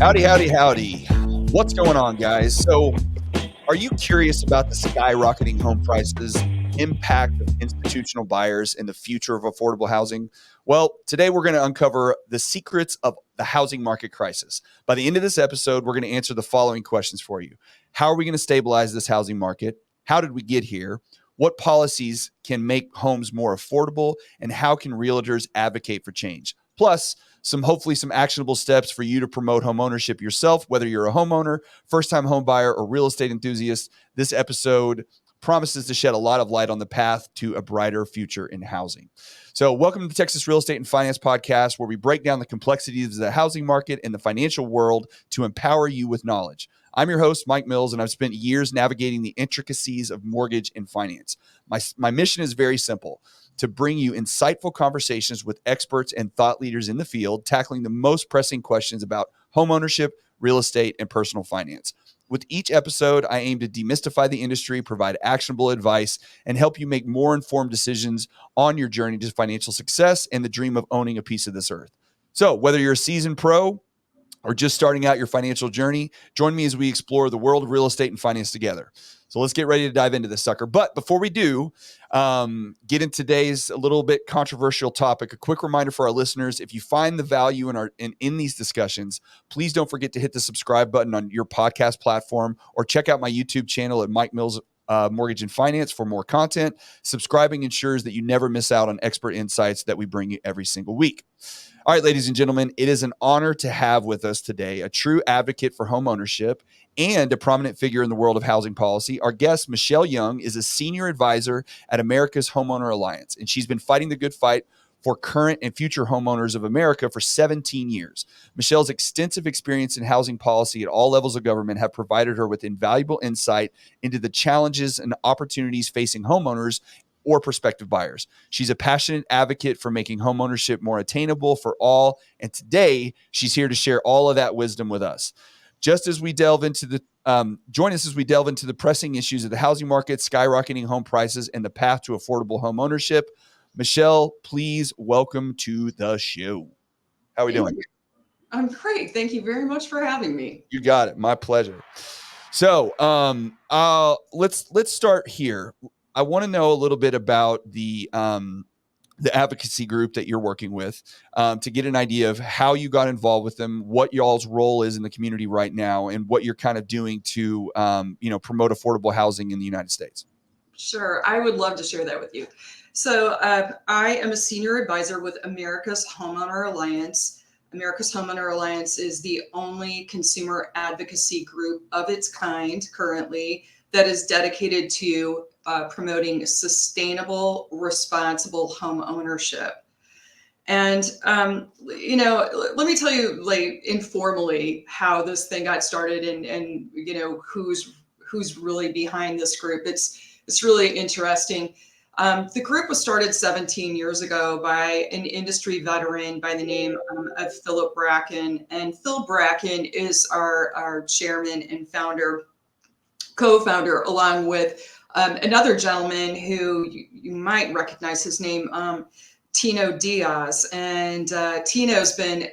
Howdy, howdy, howdy. What's going on, guys? So, are you curious about the skyrocketing home prices, impact of institutional buyers, and the future of affordable housing? Well, today we're going to uncover the secrets of the housing market crisis. By the end of this episode, we're going to answer the following questions for you. How are we going to stabilize this housing market? How did we get here? What policies can make homes more affordable? And how can realtors advocate for change? Plus, hopefully some actionable steps for you to promote homeownership yourself, whether you're a homeowner, first-time home buyer, or real estate enthusiast. This episode promises to shed a lot of light on the path to a brighter future in housing. So welcome to the Texas Real Estate and Finance Podcast, where we break down the complexities of the housing market and the financial world to empower you with knowledge. I'm your host, Mike Mills, and I've spent years navigating the intricacies of mortgage and finance. My mission is very simple: to bring you insightful conversations with experts and thought leaders in the field, tackling the most pressing questions about homeownership, real estate, and personal finance. With each episode, I aim to demystify the industry, provide actionable advice, and help you make more informed decisions on your journey to financial success and the dream of owning a piece of this earth. So whether you're a seasoned pro or just starting out your financial journey, join me as we explore the world of real estate and finance together. So let's get ready to dive into this sucker. But before we do, get into today's a little bit controversial topic, a quick reminder for our listeners: if you find the value in these discussions, please don't forget to hit the subscribe button on your podcast platform, or check out my YouTube channel at Mike Mills Mortgage and Finance for more content. Subscribing ensures that you never miss out on expert insights that we bring you every single week. All right, ladies and gentlemen, it is an honor to have with us today a true advocate for home ownership and a prominent figure in the world of housing policy. Our guest, Michelle Young, is a senior advisor at America's Homeowner Alliance, and she's been fighting the good fight for current and future homeowners of America for 17 years. Michelle's extensive experience in housing policy at all levels of government have provided her with invaluable insight into the challenges and opportunities facing homeowners or prospective buyers. She's a passionate advocate for making homeownership more attainable for all, and today she's here to share all of that wisdom with us. Join us as we delve into the pressing issues of the housing market, skyrocketing home prices, and the path to affordable home ownership. Michelle, please welcome to the show. How are we doing? I'm great. Thank you very much for having me. You got it. My pleasure. So let's start here. I want to know a little bit about the advocacy group that you're working with, to get an idea of how you got involved with them, what y'all's role is in the community right now, and what you're kind of doing to promote affordable housing in the United States. Sure. I would love to share that with you. So I am a senior advisor with America's Homeowner Alliance. America's Homeowner Alliance is the only consumer advocacy group of its kind currently that is dedicated to promoting sustainable, responsible home ownership. And, let me tell you, like, informally how this thing got started and who's really behind this group. It's really interesting. The group was started 17 years ago by an industry veteran by the name of Philip Bracken. And Phil Bracken is our chairman and co-founder, along with another gentleman who you might recognize his name, Tino Diaz. And Tino's been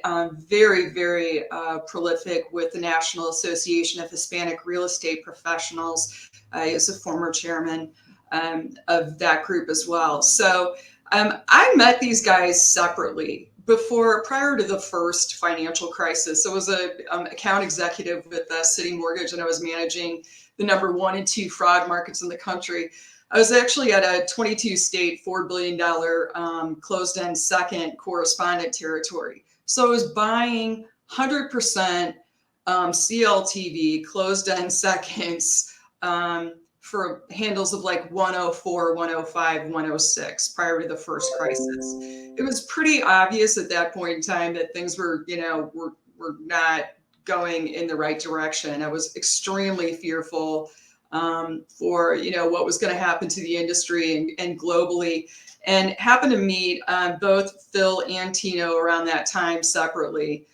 very, very prolific with the National Association of Hispanic Real Estate Professionals. He is a former chairman of that group as well. So I met these guys separately prior to the first financial crisis. I was an account executive with City Mortgage, and I was managing the number 1 and 2 fraud markets in the country. I was actually at a 22-state, $4 billion closed-end second correspondent territory. So I was buying 100% CLTV, closed-end seconds, for handles of like 104, 105, 106 prior to the first crisis. It was pretty obvious at that point in time that things were not going in the right direction. I was extremely fearful for what was going to happen to the industry and globally, and happened to meet both Phil and Tino around that time separately.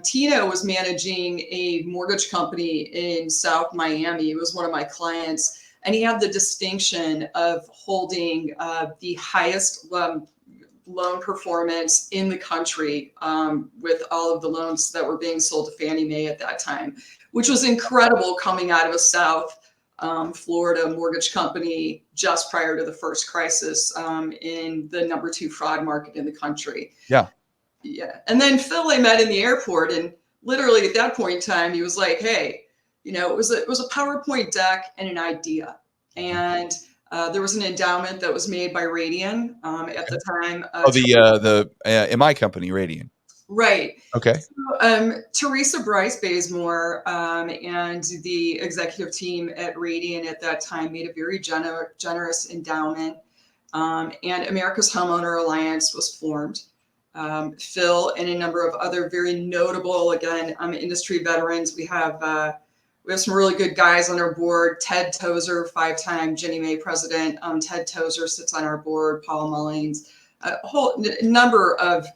Tino was managing a mortgage company in South Miami. He was one of my clients, and he had the distinction of holding the highest loan performance in the country, with all of the loans that were being sold to Fannie Mae at that time, which was incredible coming out of a South Florida mortgage company just prior to the first crisis, in the number 2 fraud market in the country. Yeah. Yeah. And then Phil, I met in the airport, and literally at that point in time, he was like, "Hey, it was a PowerPoint deck and an idea." And there was an endowment that was made by Radian at the time. Oh, the MI company, Radian. Right. Okay. So, Teresa Bryce Bazemore and the executive team at Radian at that time made a very generous endowment, and America's Homeowner Alliance was formed. Phil and a number of other very notable, again, industry veterans. We have some really good guys on our board. Ted Tozer, 5-time Ginnie Mae president. Ted Tozer sits on our board. Paul Mullings, a whole number of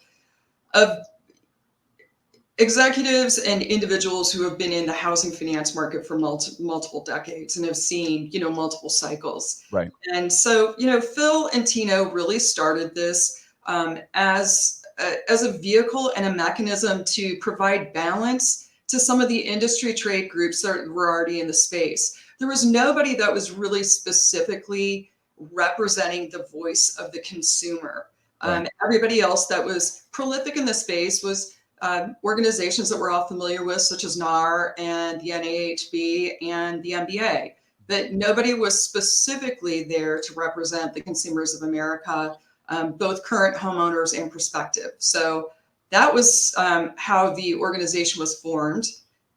executives and individuals who have been in the housing finance market for multiple decades and have seen, multiple cycles. Right. And so, Phil and Tino really started this as a vehicle and a mechanism to provide balance to some of the industry trade groups that were already in the space. There was nobody that was really specifically representing the voice of the consumer. Right. Everybody else that was prolific in the space was organizations that we're all familiar with, such as NAR and the NAHB and the MBA, but nobody was specifically there to represent the consumers of America, both current homeowners and prospective. So that was how the organization was formed.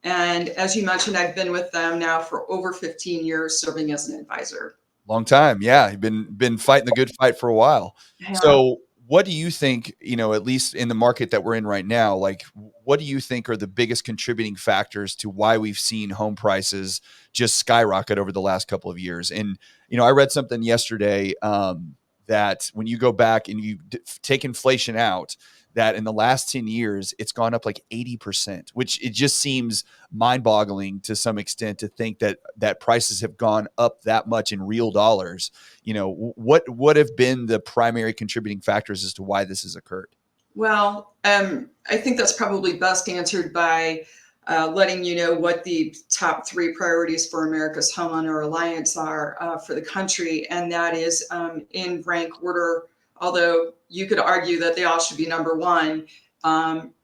And as you mentioned, I've been with them now for over 15 years, serving as an advisor. Long time. Yeah. You've been fighting the good fight for a while. Yeah. So what do you think, at least in the market that we're in right now, like what do you think are the biggest contributing factors to why we've seen home prices just skyrocket over the last couple of years? And, I read something yesterday that when you go back and you take inflation out, that in the last 10 years, it's gone up like 80%, which it just seems mind-boggling to some extent to think that prices have gone up that much in real dollars. What have been the primary contributing factors as to why this has occurred? Well, I think that's probably best answered by letting you know what the top 3 priorities for America's Homeowner Alliance are for the country. And that is in rank order, although you could argue that they all should be number 1,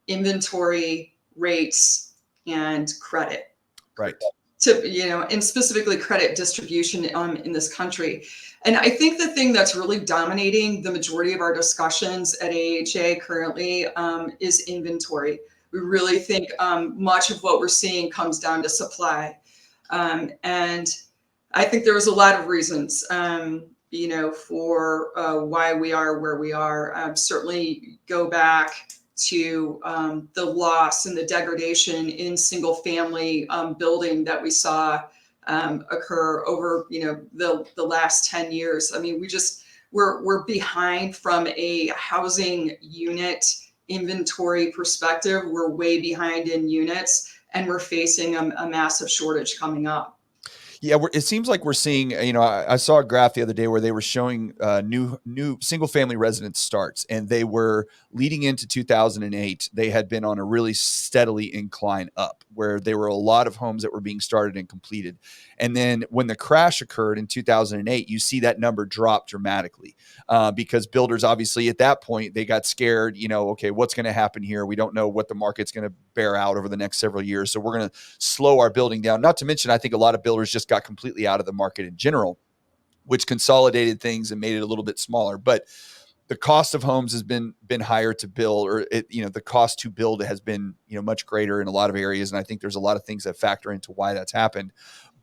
inventory, rates, and credit. Right. And specifically credit distribution in this country. And I think the thing that's really dominating the majority of our discussions at AHA currently is inventory. We really think much of what we're seeing comes down to supply. And I think there was a lot of reasons, for why we are where we are. Certainly go back to the loss and the degradation in single family building that we saw occur over the last 10 years. I mean, we're behind from a housing unit inventory perspective. We're way behind in units, and we're facing a massive shortage coming up. Yeah, it seems like we're seeing, I saw a graph the other day where they were showing new single family residence starts, and they were leading into 2008. They had been on a really steadily incline up, where there were a lot of homes that were being started and completed. And then when the crash occurred in 2008, you see that number drop dramatically because builders, obviously at that point, they got scared, okay, what's going to happen here? We don't know what the market's going to bear out over the next several years. So we're going to slow our building down. Not to mention, I think a lot of builders just got completely out of the market in general, which consolidated things and made it a little bit smaller. But the cost of homes has been higher to build, or the cost to build has been much greater in a lot of areas, and I think there's a lot of things that factor into why that's happened.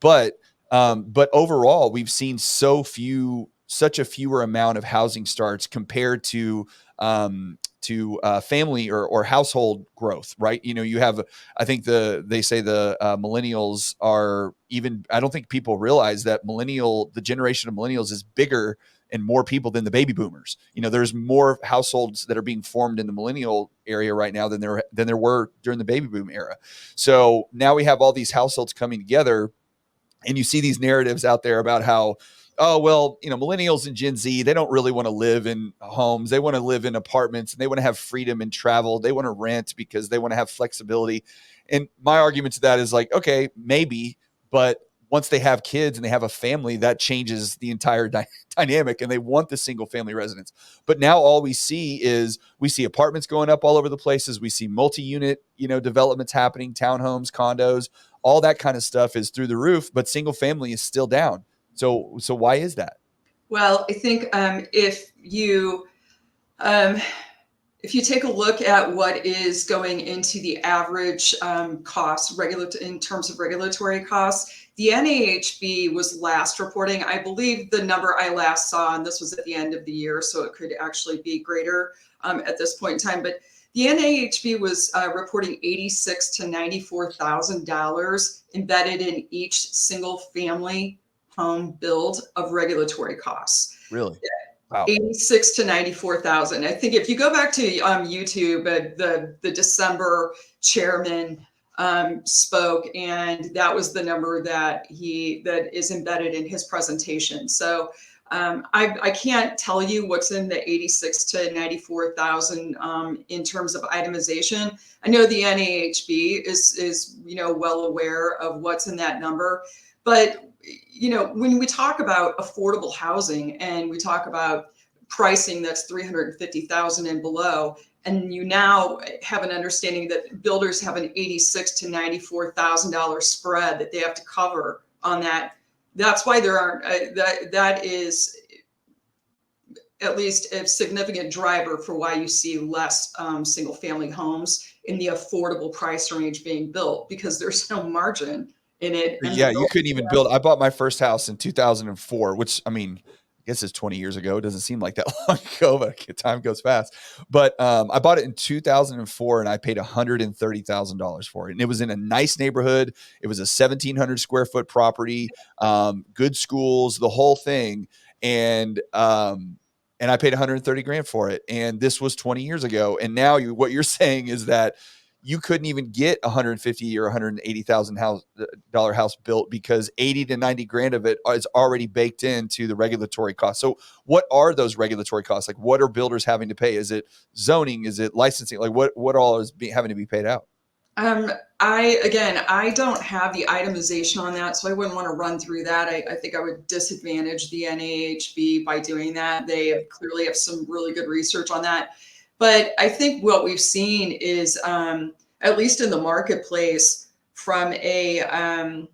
But overall, we've seen such a fewer amount of housing starts compared to family or household growth, right? You have, I think they say the millennials are even, I don't think people realize that the generation of millennials is bigger and more people than the baby boomers. There's more households that are being formed in the millennial area right now than there were during the baby boom era. So now we have all these households coming together, and you see these narratives out there about how oh, well, millennials and Gen Z, they don't really want to live in homes. They want to live in apartments and they want to have freedom and travel. They want to rent because they want to have flexibility. And my argument to that is like, okay, maybe, but once they have kids and they have a family, that changes the entire dynamic, and they want the single family residence. But now all we see apartments going up all over the places. We see multi-unit, developments happening, townhomes, condos, all that kind of stuff is through the roof, but single family is still down. So why is that? Well, I think um, if you take a look at what is going into the average cost in terms of regulatory costs, the NAHB was last reporting. I believe the number I last saw, and this was at the end of the year, so it could actually be greater at this point in time. But the NAHB was reporting $86,000 to $94,000 embedded in each single family home build of regulatory costs. Really? Wow. 86 to 94,000. I think if you go back to YouTube, the December chairman spoke, and that was the number that is embedded in his presentation. So I can't tell you what's in the 86 to 94,000 in terms of itemization. I know the NAHB is well aware of what's in that number, but when we talk about affordable housing and we talk about pricing that's 350,000 and below, and you now have an understanding that builders have an 86 to $94,000 spread that they have to cover on that. That's why there aren't that is at least a significant driver for why you see less single family homes in the affordable price range being built, because there's no margin in it. And Yeah, you couldn't even build. I bought my first house in 2004, which I mean, I guess it's 20 years ago. It doesn't seem like that long ago, but time goes fast. But I bought it in 2004 and I paid $130,000 for it. And it was in a nice neighborhood. It was a 1,700 square foot property, good schools, the whole thing. And I paid 130 grand for it. And this was 20 years ago. And now what you're saying is that you couldn't even get 150 or $180,000 house built because 80 to 90 grand of it is already baked into the regulatory costs. So what are those regulatory costs? Like, what are builders having to pay? Is it zoning? Is it licensing? Like what all is having to be paid out? I don't have the itemization on that, so I wouldn't want to run through that. I think I would disadvantage the NAHB by doing that. They clearly have some really good research on that. But I think what we've seen is, at least in the marketplace, from a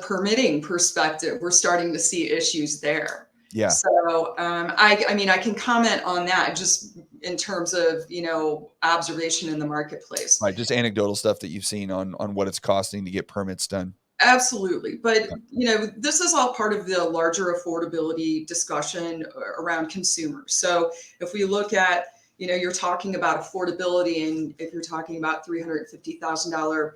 permitting perspective, we're starting to see issues there. Yeah. So I mean, I can comment on that just in terms of observation in the marketplace. Right. Just anecdotal stuff that you've seen on what it's costing to get permits done. Absolutely. But, Yeah. this is all part of the larger affordability discussion around consumers. So if we look at, you're talking about affordability, and if you're talking about $350,000,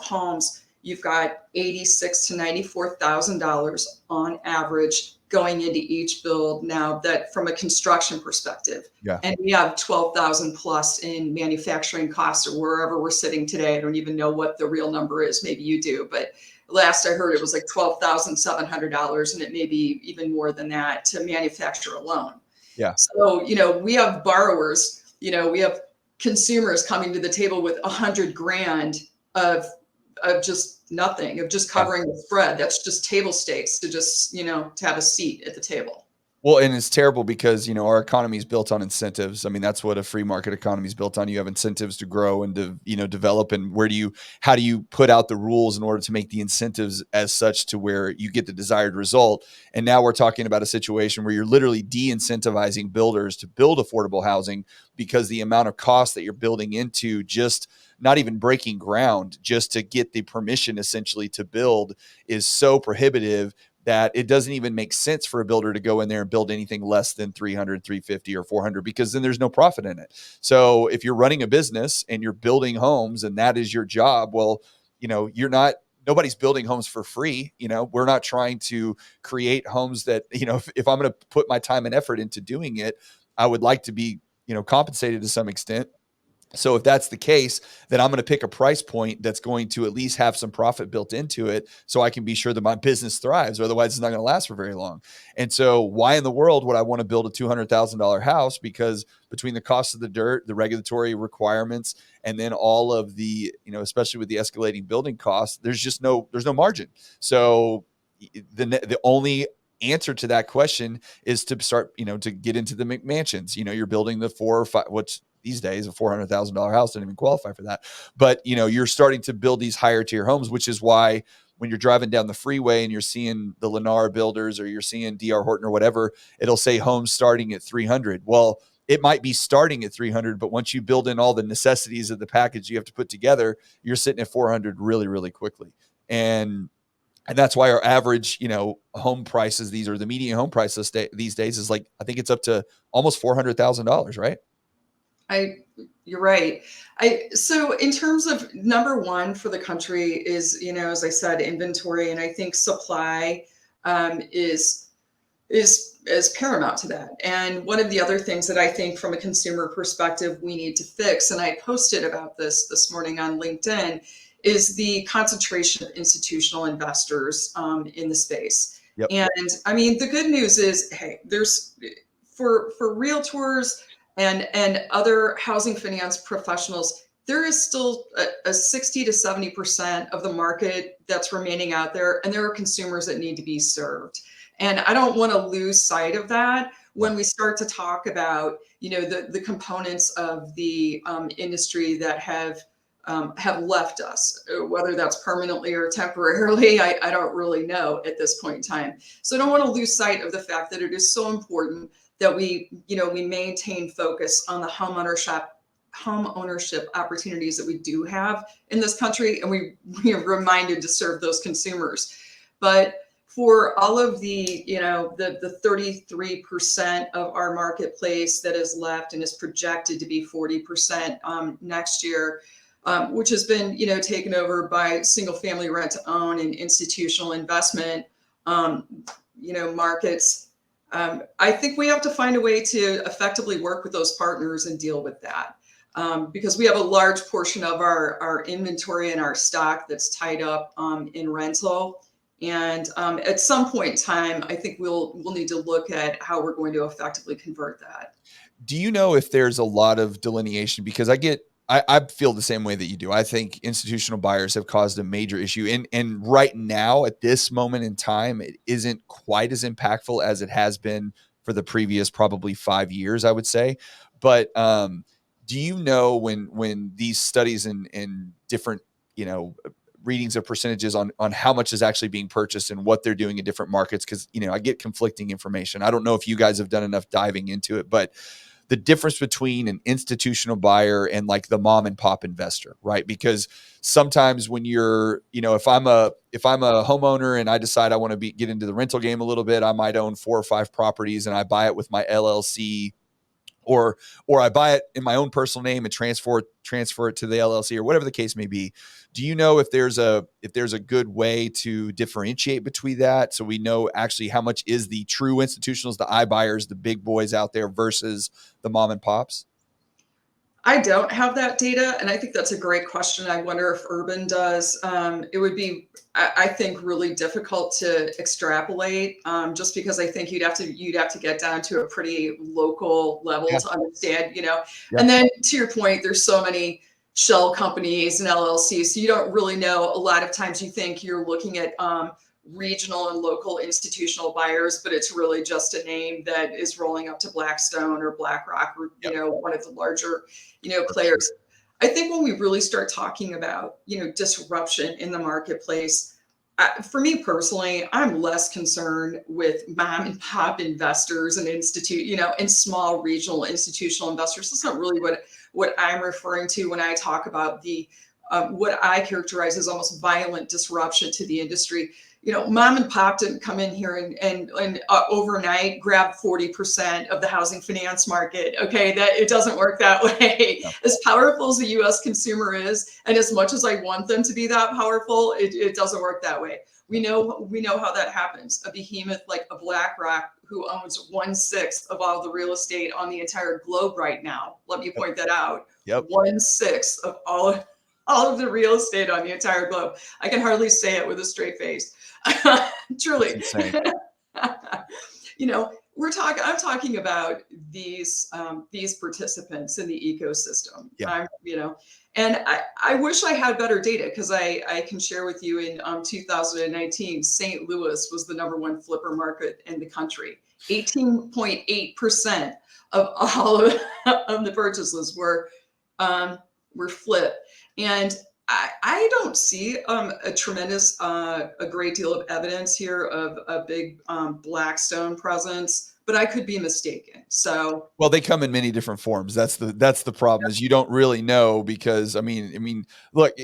homes, you've got 86 to $94,000 on average going into each build now, that from a construction perspective. Yeah. And we have 12,000 plus in manufacturing costs, or wherever we're sitting today. I don't even know what the real number is. Maybe you do, but last I heard it was like $12,700, and it may be even more than that to manufacture alone. Yeah. So, we have borrowers, we have consumers coming to the table with 100 grand of just nothing, of just covering the spread. That's just table stakes to just, to have a seat at the table. Well, and it's terrible because, our economy is built on incentives. I mean, that's what a free market economy is built on. You have incentives to grow and to, develop. And how do you put out the rules in order to make the incentives as such to where you get the desired result? And now we're talking about a situation where you're literally de-incentivizing builders to build affordable housing because the amount of cost that you're building into, just not even breaking ground, just to get the permission essentially to build, is so prohibitive that it doesn't even make sense for a builder to go in there and build anything less than 300, 350, or 400, because then there's no profit in it. So if you're running a business and you're building homes and that is your job, well, nobody's building homes for free. We're not trying to create homes that, if I'm going to put my time and effort into doing it, I would like to be, compensated to some extent. So if that's the case, then I'm going to pick a price point that's going to at least have some profit built into it so I can be sure that my business thrives. Otherwise, it's not going to last for very long. And so why in the world would I want to build a $200,000 house? Because between the cost of the dirt, the regulatory requirements, and then all of the, especially with the escalating building costs, there's no margin. So the only answer to that question is to start, to get into the McMansions. You're building the 4 or 5, what's these days a $400,000 house doesn't even qualify for that. But you're starting to build these higher tier homes, which is why when you're driving down the freeway and you're seeing the Lennar builders or you're seeing DR Horton or whatever, it'll say homes starting at 300. Well, it might be starting at 300, but once you build in all the necessities of the package you have to put together, you're sitting at 400 really, really quickly. And that's why our average, home prices, these are the median home price these days is like, I think it's up to almost $400,000, right? You're right. So in terms of number one for the country is, as I said, inventory, and I think supply is paramount to that. And one of the other things that I think from a consumer perspective we need to fix, and I posted about this morning on LinkedIn, is the concentration of institutional investors in the space. Yep. And I mean, the good news is, hey, there's for realtors and other housing finance professionals, there is still a 60 to 70% of the market that's remaining out there, and there are consumers that need to be served. And I don't want to lose sight of that when we start to talk about, the components of the industry that have left us, whether that's permanently or temporarily. I don't really know at this point in time. So I don't want to lose sight of the fact that it is so important that we maintain focus on the home ownership opportunities that we do have in this country, and we are reminded to serve those consumers. But for all of the, the 33% of our marketplace that is left and is projected to be 40% next year, which has been, taken over by single family rent to own and institutional investment, markets. I think we have to find a way to effectively work with those partners and deal with that. Because we have a large portion of our inventory and our stock that's tied up in rental. And at some point in time, I think we'll need to look at how we're going to effectively convert that. Do you know if there's a lot of delineation? Because I feel the same way that you do. I think institutional buyers have caused a major issue. And right now, at this moment in time, it isn't quite as impactful as it has been for the previous probably 5 years, I would say. But do you know when these studies and different, readings of percentages on how much is actually being purchased and what they're doing in different markets? Because, I get conflicting information. I don't know if you guys have done enough diving into it, but the difference between an institutional buyer and like the mom and pop investor, right? Because sometimes when you're, if I'm a homeowner and I decide I want to get into the rental game a little bit, I might own 4 or 5 properties and I buy it with my LLC, or I buy it in my own personal name and transfer it to the LLC or whatever the case may be. Do you know if there's a good way to differentiate between that, so we know actually how much is the true institutionals, the iBuyers, the big boys out there versus the mom and pops? I don't have that data, and I think that's a great question. I wonder if Urban does. It would be, I think, really difficult to extrapolate, just because I think you'd have to get down to a pretty local level Yeah. to understand, Yeah. And then to your point, there's so many shell companies and LLCs, so you don't really know. A lot of times, you think you're looking at regional and local institutional buyers, but it's really just a name that is rolling up to Blackstone or BlackRock, or one of the larger players. I think when we really start talking about disruption in the marketplace, for me personally, I'm less concerned with mom and pop investors and and small regional institutional investors. That's not really what I'm referring to when I talk about the what I characterize as almost violent disruption to the industry. Mom and pop didn't come in here and overnight grab 40% of the housing finance market. Okay, that it doesn't work that way. Yeah. As powerful as the U.S. consumer is, and as much as I want them to be that powerful, it doesn't work that way. We know how that happens. A behemoth like a BlackRock, who owns 1/6 of all the real estate on the entire globe right now. Let me point that out. Yep. 1/6 of all of the real estate on the entire globe. I can hardly say it with a straight face. It's Truly. insane. I'm talking about these participants in the ecosystem. Yeah. And I wish I had better data, because I can share with you in 2019, St. Louis was the #1 flipper market in the country. 18.8% of all of the purchases were flip. And I don't see a great deal of evidence here of a big Blackstone presence, but I could be mistaken. So Well, they come in many different forms. That's the problem, is you don't really know, because I mean, look,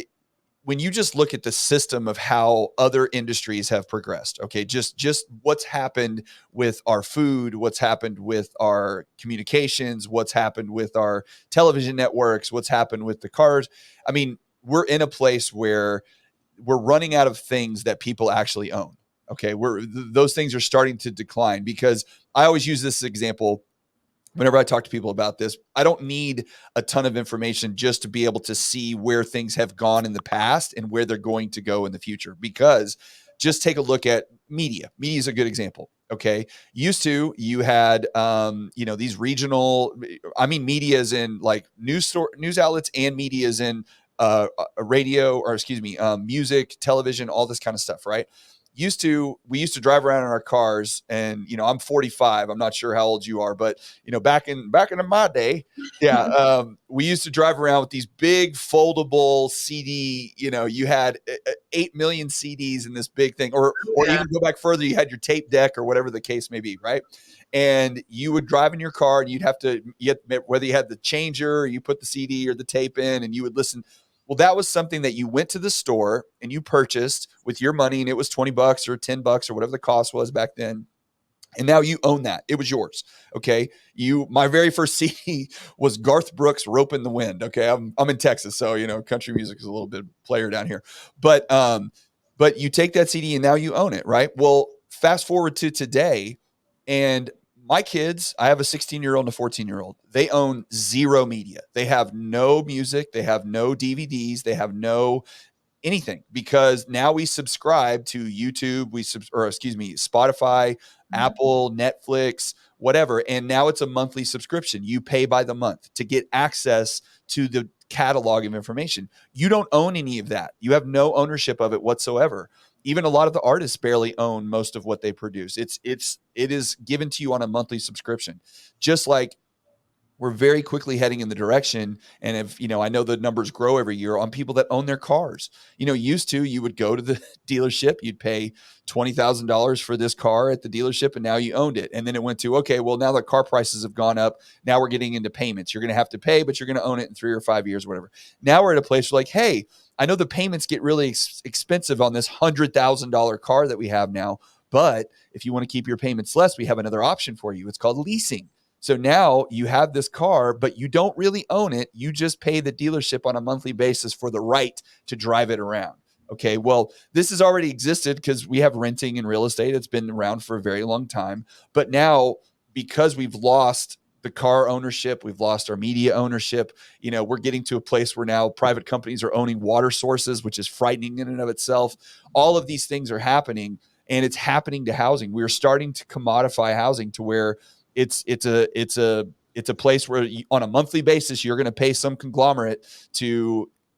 when you just look at the system of how other industries have progressed, okay, just what's happened with our food, what's happened with our communications, what's happened with our television networks, what's happened with the cars. I mean, we're in a place where we're running out of things that people actually own. Okay, those things are starting to decline, because I always use this example whenever I talk to people about this. I don't need a ton of information just to be able to see where things have gone in the past and where they're going to go in the future, because just take a look at media. Media is a good example. Okay. Used to, you had, these regional, I mean, media is in like news outlets, and media is in a radio, or excuse me, music, television, all this kind of stuff. Right. We used to drive around in our cars, and, I'm 45. I'm not sure how old you are, but back in my day, yeah, we used to drive around with these big foldable CD. You had 8 million CDs in this big thing, or yeah. even go back further, you had your tape deck or whatever the case may be, right? And you would drive in your car, and whether you had the changer, or you put the CD or the tape in, and you would listen. Well, that was something that you went to the store and you purchased with your money, and it was $20 or $10 or whatever the cost was back then. And now you own that. It was yours. Okay. My very first CD was Garth Brooks' Rope in the Wind. Okay. I'm in Texas. So, country music is a little bit player down here, but you take that CD and now you own it. Right. Well, fast forward to today, and my kids, I have a 16-year-old and a 14-year-old. They own zero media. They have no music. They have no DVDs. They have no anything, because now we subscribe to YouTube, Spotify, Apple, Netflix, whatever. And now it's a monthly subscription. You pay by the month to get access to the catalog of information. You don't own any of that. You have no ownership of it whatsoever. Even a lot of the artists barely own most of what they produce. It is given to you on a monthly subscription. Just like we're very quickly heading in the direction. And if, I know the numbers grow every year on people that own their cars. Used to, you would go to the dealership, you'd pay $20,000 for this car at the dealership, and now you owned it. And then it went to, okay, well, now the car prices have gone up. Now we're getting into payments. You're going to have to pay, but you're going to own it in 3 or 5 years, whatever. Now we're at a place where, like, hey, I know the payments get really expensive on this $100,000 car that we have now, but if you want to keep your payments less, we have another option for you. It's called leasing. So now you have this car, but you don't really own it. You just pay the dealership on a monthly basis for the right to drive it around. Okay, well, this has already existed because we have renting in real estate. It's been around for a very long time. But now, because we've lost the car ownership, we've lost our media ownership, we're getting to a place where now private companies are owning water sources, which is frightening in and of itself. All of these things are happening, and it's happening to housing. We're starting to commodify housing to where it's a place where on a monthly basis, you're going to pay some conglomerate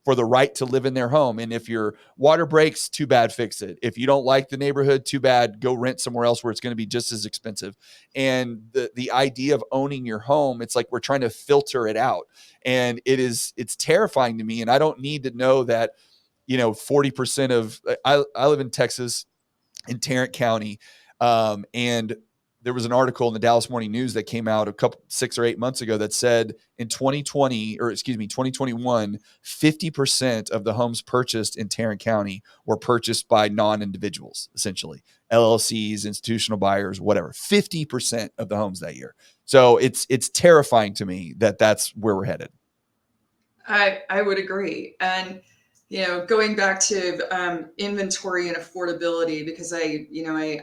for the right to live in their home. And if your water breaks, too bad, fix it. If you don't like the neighborhood, too bad, go rent somewhere else where it's going to be just as expensive. And the idea of owning your home, it's like we're trying to filter it out. And it's terrifying to me. And I don't need to know that, 40% of, I live in Texas, in Tarrant County. And there was an article in the Dallas Morning News that came out 6 or 8 months ago that said in 2021, 50% of the homes purchased in Tarrant County were purchased by non-individuals, essentially LLCs, institutional buyers, whatever. 50% of the homes that year. So it's terrifying to me that that's where we're headed. I would agree. And Going back to inventory and affordability, because I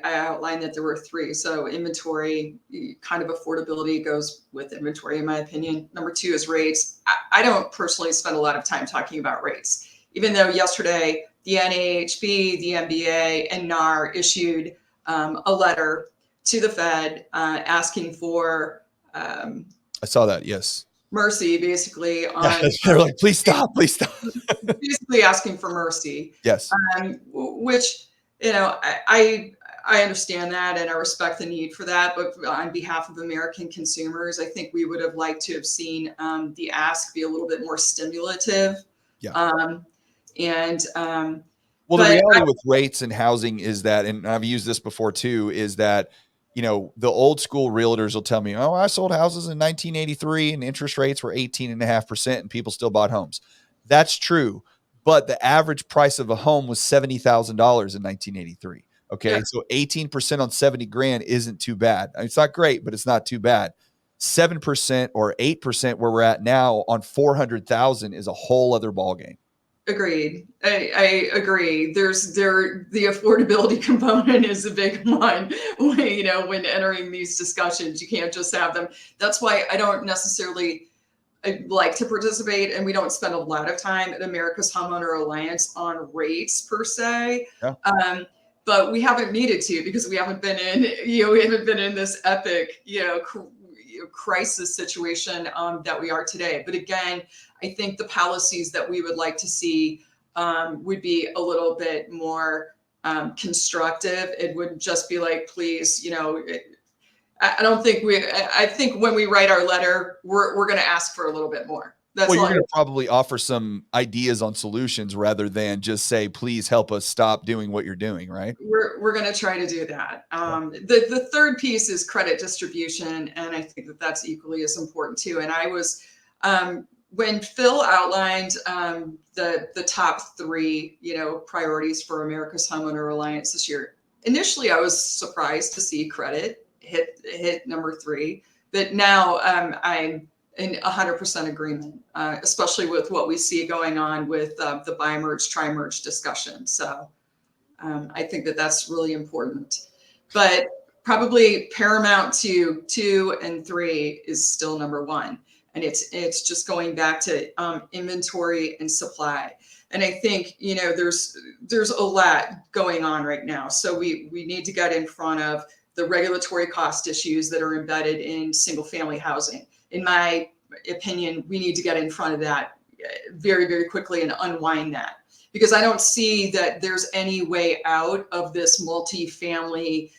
outlined that there were three. So inventory, kind of affordability goes with inventory, in my opinion. Number two is rates. I don't personally spend a lot of time talking about rates, even though yesterday the NAHB, the MBA, and NAR issued a letter to the Fed asking for I saw that. Yes. mercy, basically, Yeah. on They're like, please stop. Please stop. basically asking for mercy, Yes. which I understand that and I respect the need for that. But on behalf of American consumers, I think we would have liked to have seen the ask be a little bit more stimulative. Yeah. Um, and Well, the but reality with rates and housing is that, and I've used this before too, is that, the old school realtors will tell me, oh, I sold houses in 1983 and interest rates were 18.5% and people still bought homes. That's true. But the average price of a home was $70,000 in 1983. Okay. Yeah, So 18% on 70 grand isn't too bad. I mean, it's not great, but it's not too bad. 7% or 8% where we're at now on 400,000 is a whole other ballgame. agreed. I agree. The affordability component is a big one. When entering these discussions, you can't just have them. That's why I don't necessarily like to participate, and we don't spend a lot of time at America's Homeowner Alliance on rates per se. Yeah. But we haven't needed to, because we haven't been in this epic, crisis situation that we are today. But again, I think the policies that we would like to see would be a little bit more constructive. It wouldn't just be like, please, I don't think I think when we write our letter, we're going to ask for a little bit more. That's Well, all. you're going to probably offer some ideas on solutions rather than just say, please help us stop doing what you're doing, right? We're going to try to do that. The third piece is credit distribution, and I think that that's equally as important too. And I was when Phil outlined the top three, priorities for America's Homeowner Alliance this year. Initially, I was surprised to see credit hit number three, but now I'm in 100% agreement, especially with what we see going on with the buy merge, tri merge discussion. So. I think that that's really important, but probably paramount to two and three is still number one, and it's just going back to inventory and supply. And I think there's a lot going on right now, so we need to get in front of the regulatory cost issues that are embedded in single family housing. In my opinion, we need to get in front of that very, very quickly and unwind that, because I don't see that there's any way out of this multi-family,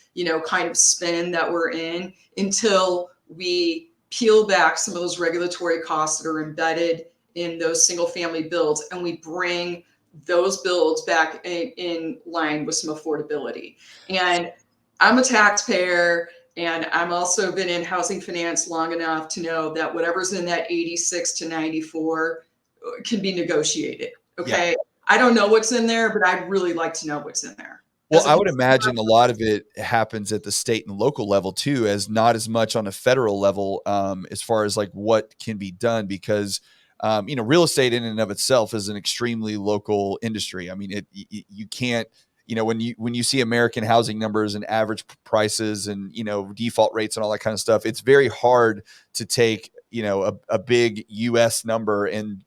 kind of spin that we're in until we peel back some of those regulatory costs that are embedded in those single family builds, and we bring those builds back in line with some affordability. And I'm a taxpayer, and I'm also been in housing finance long enough to know that whatever's in that 86 to 94 can be negotiated. Yeah. Okay. I don't know what's in there, but I'd really like to know what's in there. Well, As a I would consumer. imagine a lot of it happens at the state and local level too, as not as much on a federal level, as far as like what can be done, because real estate in and of itself is an extremely local industry. I mean, you can't, when you see American housing numbers and average prices and default rates and all that kind of stuff, it's very hard to take a big U.S. number and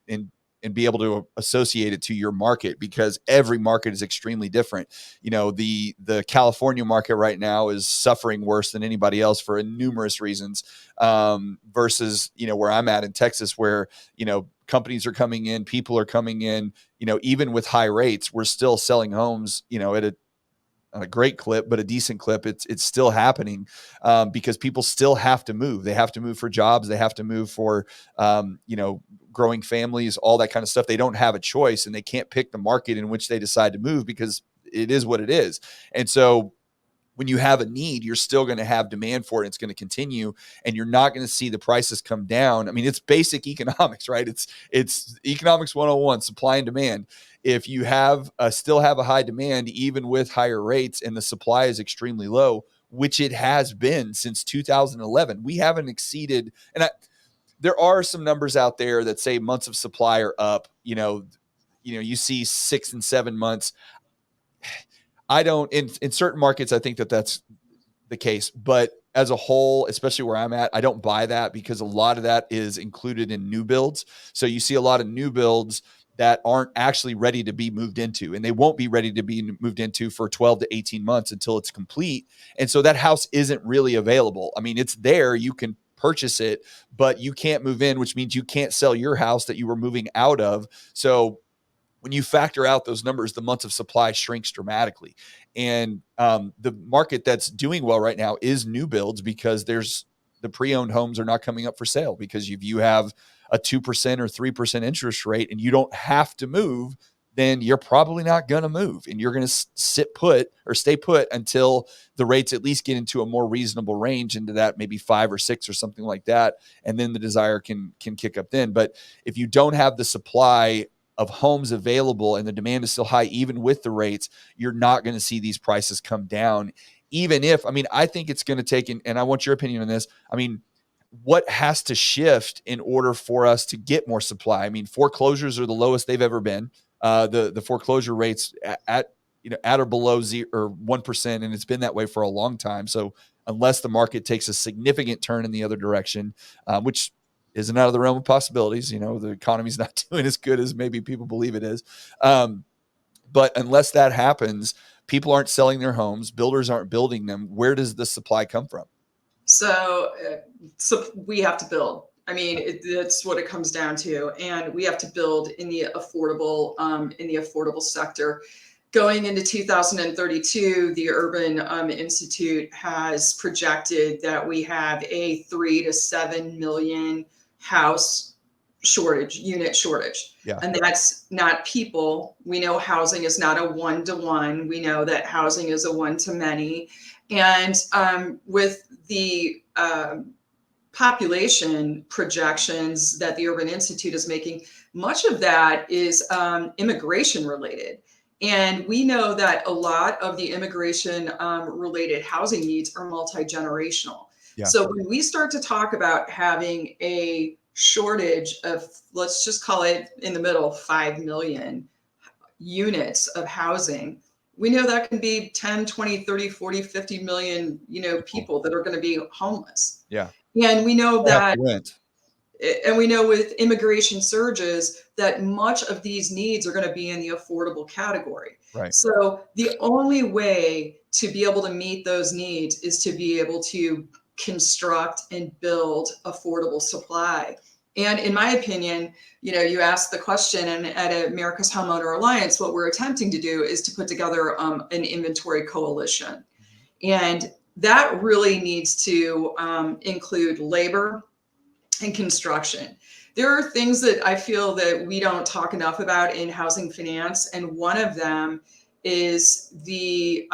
be able to associate it to your market, because every market is extremely different. The California market right now is suffering worse than anybody else for numerous reasons, versus where I'm at in Texas, where companies are coming in, people are coming in, even with high rates, we're still selling homes at a great clip, but a decent clip. It's still happening, because people still have to move. They have to move for jobs. They have to move for, growing families, all that kind of stuff. They don't have a choice, and they can't pick the market in which they decide to move, because it is what it is. And so when you have a need, you're still going to have demand for it. It's going to continue, and you're not going to see the prices come down. I mean, it's basic economics, right? It's economics 101, supply and demand. If you still have a high demand, even with higher rates, and the supply is extremely low, which it has been since 2011, we haven't exceeded, and there are some numbers out there that say months of supply are up. you see 6 and 7 months. I don't, in certain markets, I think that that's the case, but as a whole, especially where I'm at, I don't buy that because a lot of that is included in new builds. So you see a lot of new builds that aren't actually ready to be moved into, and they won't be ready to be moved into for 12 to 18 months until it's complete. And so that house isn't really available. I mean, it's there, you can purchase it, but you can't move in, which means you can't sell your house that you were moving out of. So when you factor out those numbers, the months of supply shrinks dramatically. And the market that's doing well right now is new builds, because the pre-owned homes are not coming up for sale, because if you have a 2% or 3% interest rate and you don't have to move, then you're probably not going to move, and you're going to sit put or stay put until the rates at least get into a more reasonable range, into that maybe 5 or 6 or something like that. And then the desire can kick up then. But if you don't have the supply of homes available and the demand is still high, even with the rates, you're not going to see these prices come down. Even if, I mean, I think it's going to take, and I want your opinion on this. I mean, what has to shift in order for us to get more supply? I mean, foreclosures are the lowest they've ever been. The foreclosure rates at or below 0 or 1%, and it's been that way for a long time. So unless the market takes a significant turn in the other direction, which isn't out of the realm of possibilities, the economy's not doing as good as maybe people believe it is. But unless that happens, people aren't selling their homes, builders aren't building them. Where does the supply come from? So we have to build. I mean, that's what it comes down to, and we have to build in the affordable sector. Going into 2032, the Urban Institute has projected that we have a 3 to 7 million house unit shortage. Yeah. And that's not people. We know housing is not a one-to-one. We know that housing is a one-to-many. And with the population projections that the Urban Institute is making, much of that is immigration related. And we know that a lot of the immigration related housing needs are multi-generational. Yeah. So when we start to talk about having a shortage of, let's just call it in the middle, 5 million units of housing, we know that can be 10, 20, 30, 40, 50 million, people that are going to be homeless. Yeah. And we know that, rent. and we know with immigration surges that much of these needs are going to be in the affordable category. Right. So the only way to be able to meet those needs is to be able to construct and build affordable supply. And in my opinion, you asked the question, and at America's Homeowner Alliance, what we're attempting to do is to put together an inventory coalition. And that really needs to include labor and construction. There are things that I feel that we don't talk enough about in housing finance, and one of them is the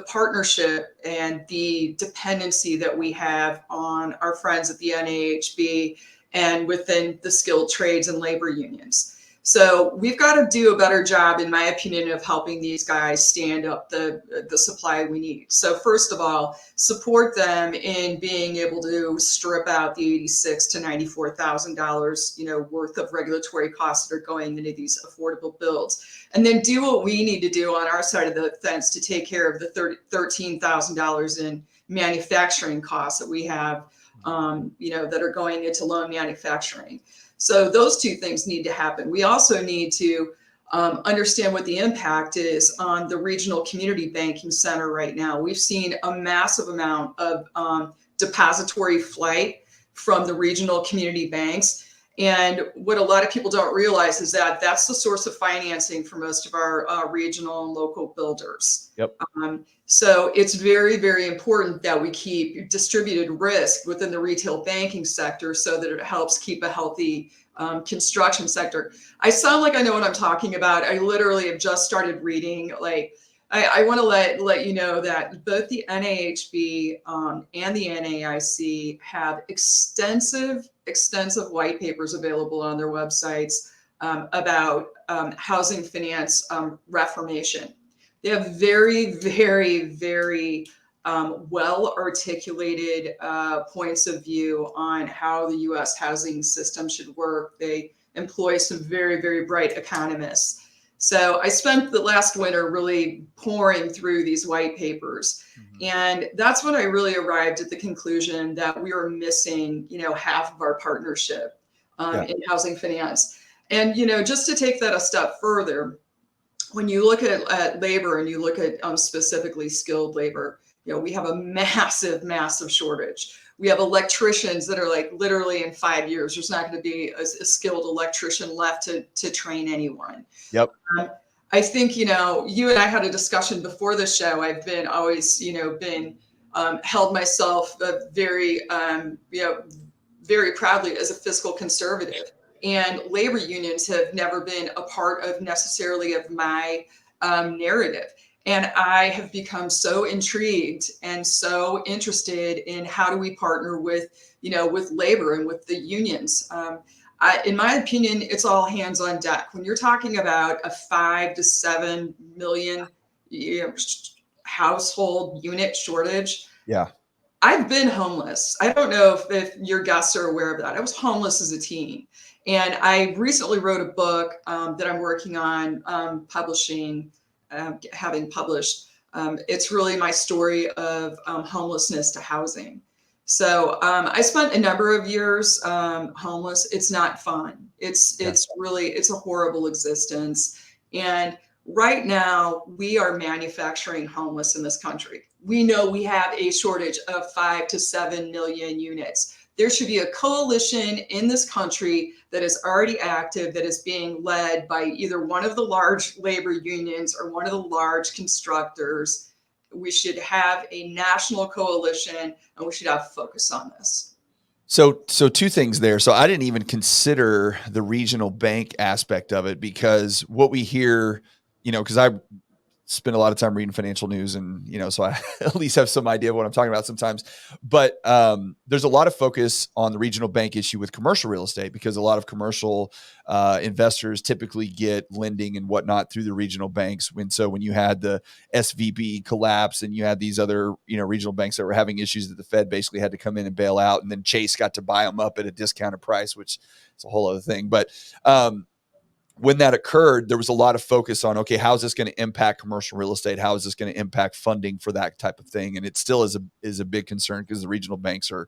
partnership and the dependency that we have on our friends at the NAHB and within the skilled trades and labor unions. So we've got to do a better job, in my opinion, of helping these guys stand up the supply we need. So first of all, support them in being able to strip out the $86,000 to $94,000, worth of regulatory costs that are going into these affordable builds, and then do what we need to do on our side of the fence to take care of the $13,000 in manufacturing costs that we have, that are going into loan manufacturing. So those two things need to happen. We also need to understand what the impact is on the regional community banking center right now. We've seen a massive amount of depository flight from the regional community banks. And what a lot of people don't realize is that that's the source of financing for most of our regional and local builders. Yep. So it's very, very important that we keep distributed risk within the retail banking sector so that it helps keep a healthy construction sector. I sound like I know what I'm talking about. I literally have just started reading. I want to let you know that both the NAHB and the NAIC have extensive white papers available on their websites about housing finance reformation. They have very, very, very well articulated points of view on how the U.S. housing system should work. They employ some very, very bright economists. So I spent the last winter really pouring through these white papers. Mhm. And that's when I really arrived at the conclusion that we were missing, half of our partnership Yeah. in housing finance. And, just to take that a step further, when you look at labor and you look at specifically skilled labor, we have a massive, massive shortage. We have electricians that are like literally in 5 years, there's not going to be a skilled electrician left to train anyone. Yep. I think, you and I had a discussion before the show. I've been always, been held myself very proudly as a fiscal conservative. And labor unions have never been a part of necessarily of my narrative. And I have become so intrigued and so interested in how do we partner with labor and with the unions. In my opinion, it's all hands on deck. When you're talking about a 5 to 7 million household unit shortage, Yeah. I've been homeless. I don't know if your guests are aware of that. I was homeless as a teen. And I recently wrote a book that I'm working on publishing, having published. It's really my story of homelessness to housing. So I spent a number of years homeless. It's not fun. Yeah. It's a horrible existence. And right now, we are manufacturing homeless in this country. We know we have a shortage of 5 to 7 million units. There should be a coalition in this country that is already active, that is being led by either one of the large labor unions or one of the large constructors. We should have a national coalition and we should have focus on this. So two things there. So I didn't even consider the regional bank aspect of it because what we hear, because I spend a lot of time reading financial news and, so I at least have some idea of what I'm talking about sometimes. But there's a lot of focus on the regional bank issue with commercial real estate because a lot of commercial investors typically get lending and whatnot through the regional banks. So when you had the SVB collapse and you had these other, regional banks that were having issues that the Fed basically had to come in and bail out, and then Chase got to buy them up at a discounted price, which is a whole other thing. But when that occurred, there was a lot of focus on, okay, how is this going to impact commercial real estate? How is this going to impact funding for that type of thing? And it still is a big concern because the regional banks are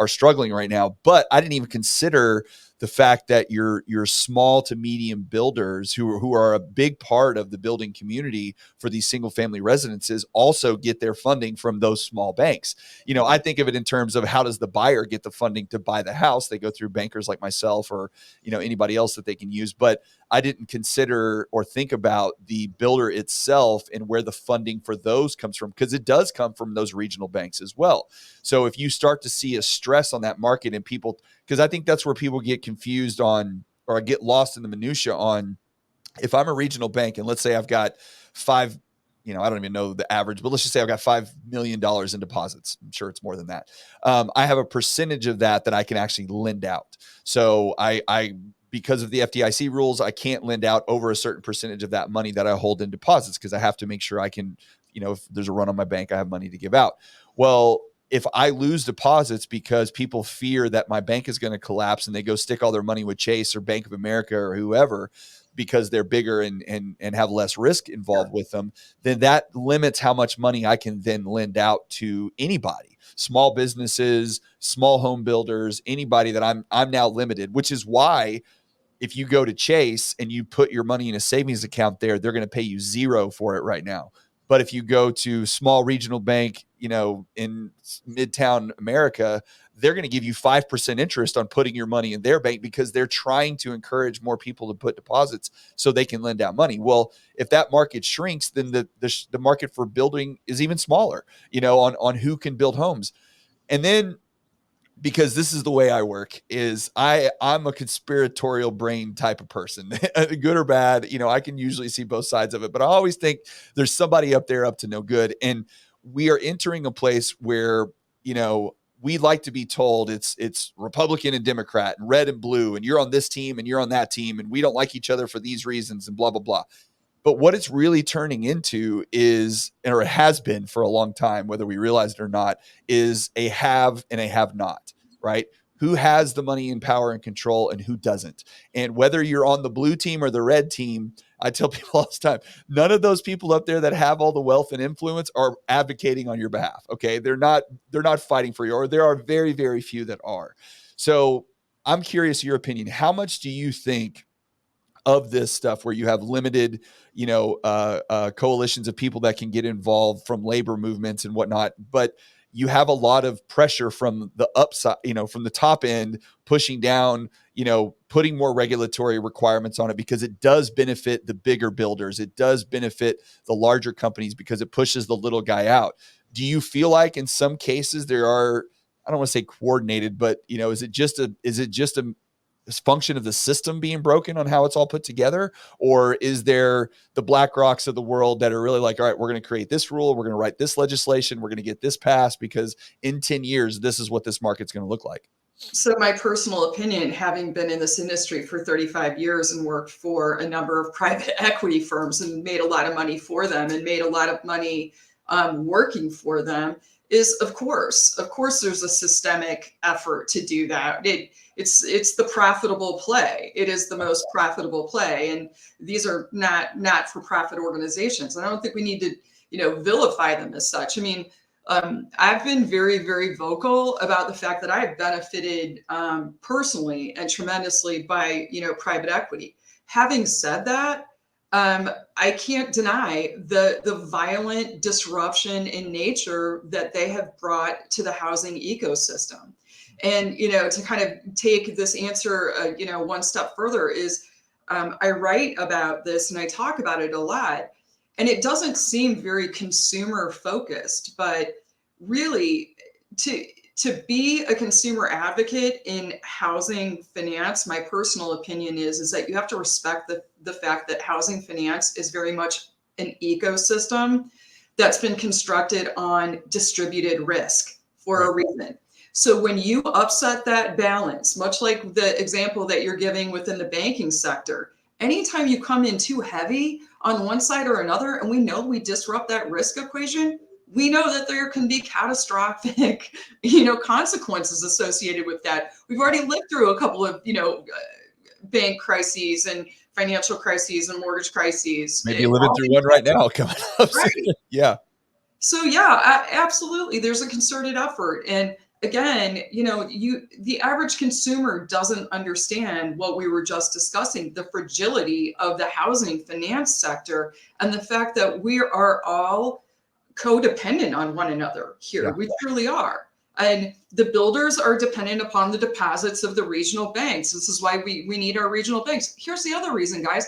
struggling right now. But I didn't even consider the fact that your small to medium builders who are a big part of the building community for these single family residences also get their funding from those small banks. I think of it in terms of how does the buyer get the funding to buy the house? They go through bankers like myself or anybody else that they can use. But I didn't consider or think about the builder itself and where the funding for those comes from, because it does come from those regional banks as well. So if you start to see a stress on that market and people, because I think that's where people get confused on or get lost in the minutia on, if I'm a regional bank and let's say I've got five, I don't even know the average, but let's just say I've got $5 million in deposits. I'm sure it's more than that. I have a percentage of that I can actually lend out. So I because of the FDIC rules, I can't lend out over a certain percentage of that money that I hold in deposits because I have to make sure I can, if there's a run on my bank, I have money to give out. Well, if I lose deposits because people fear that my bank is going to collapse and they go stick all their money with Chase or Bank of America or whoever, because they're bigger and have less risk involved with them, then that limits how much money I can then lend out to anybody, small businesses, small home builders, anybody that I'm now limited, which is why if you go to Chase and you put your money in a savings account there, they're going to pay you zero for it right now. But if you go to small regional bank, in Midtown America, they're going to give you 5% interest on putting your money in their bank because they're trying to encourage more people to put deposits so they can lend out money. Well, if that market shrinks, then the market for building is even smaller, on who can build homes. And then, because this is the way I work, is I'm a conspiratorial brain type of person, good or bad. I can usually see both sides of it, but I always think there's somebody up there up to no good. And we are entering a place where, we like to be told it's Republican and Democrat and red and blue, and you're on this team and you're on that team, and we don't like each other for these reasons and blah, blah, blah. But what it's really turning into is, or it has been for a long time, whether we realize it or not, is a have and a have not, right? who has the money and power and control and who doesn't. And whether you're on the blue team or the red team, I tell people all the time, none of those people up there that have all the wealth and influence are advocating on your behalf. Okay. They're not fighting for you, or there are very, very few that are. So I'm curious your opinion. How much do you think of this stuff where you have limited, coalitions of people that can get involved from labor movements and whatnot, but you have a lot of pressure from the upside, from the top end, pushing down, putting more regulatory requirements on it because it does benefit the bigger builders. It does benefit the larger companies because it pushes the little guy out. Do you feel like in some cases there are, I don't want to say coordinated, but is it just a function of the system being broken on how it's all put together? Or is there the Black Rocks of the world that are really like, all right, we're going to create this rule, we're going to write this legislation, we're going to get this passed because in 10 years, this is what this market's going to look like? So my personal opinion, having been in this industry for 35 years and worked for a number of private equity firms and made a lot of money for them and made a lot of money working for them, is of course there's a systemic effort to do that. It's the profitable play. It is the most profitable play, and these are not for profit organizations. And I don't think we need to vilify them as such. I mean, I've been very, very vocal about the fact that I have benefited personally and tremendously by private equity. Having said that, I can't deny the violent disruption in nature that they have brought to the housing ecosystem. And to kind of take this answer, one step further is I write about this and I talk about it a lot. And it doesn't seem very consumer focused, but really to be a consumer advocate in housing finance, my personal opinion is that you have to respect the fact that housing finance is very much an ecosystem that's been constructed on distributed risk for a reason. So when you upset that balance, much like the example that you're giving within the banking sector, anytime you come in too heavy on one side or another, and we know we disrupt that risk equation, we know that there can be catastrophic, consequences associated with that. We've already lived through a couple of, bank crises and financial crises and mortgage crises. Maybe living through one right now coming up. Right. Yeah. So yeah, absolutely. There's a concerted effort. And again, the average consumer doesn't understand what we were just discussing, the fragility of the housing finance sector and the fact that we are all codependent on one another here. Yeah. We truly are. And the builders are dependent upon the deposits of the regional banks. This is why we need our regional banks. Here's the other reason, guys.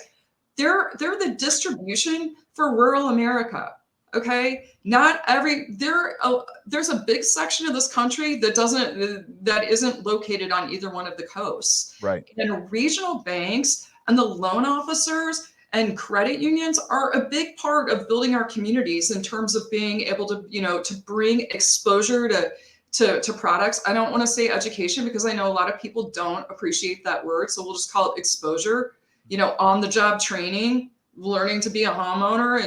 They're the distribution for rural America. Okay, there's a big section of this country that isn't located on either one of the coasts. Right. And regional banks and the loan officers and credit unions are a big part of building our communities in terms of being able to, to bring exposure to products. I don't want to say education because I know a lot of people don't appreciate that word. So we'll just call it exposure, on the job training, learning to be a homeowner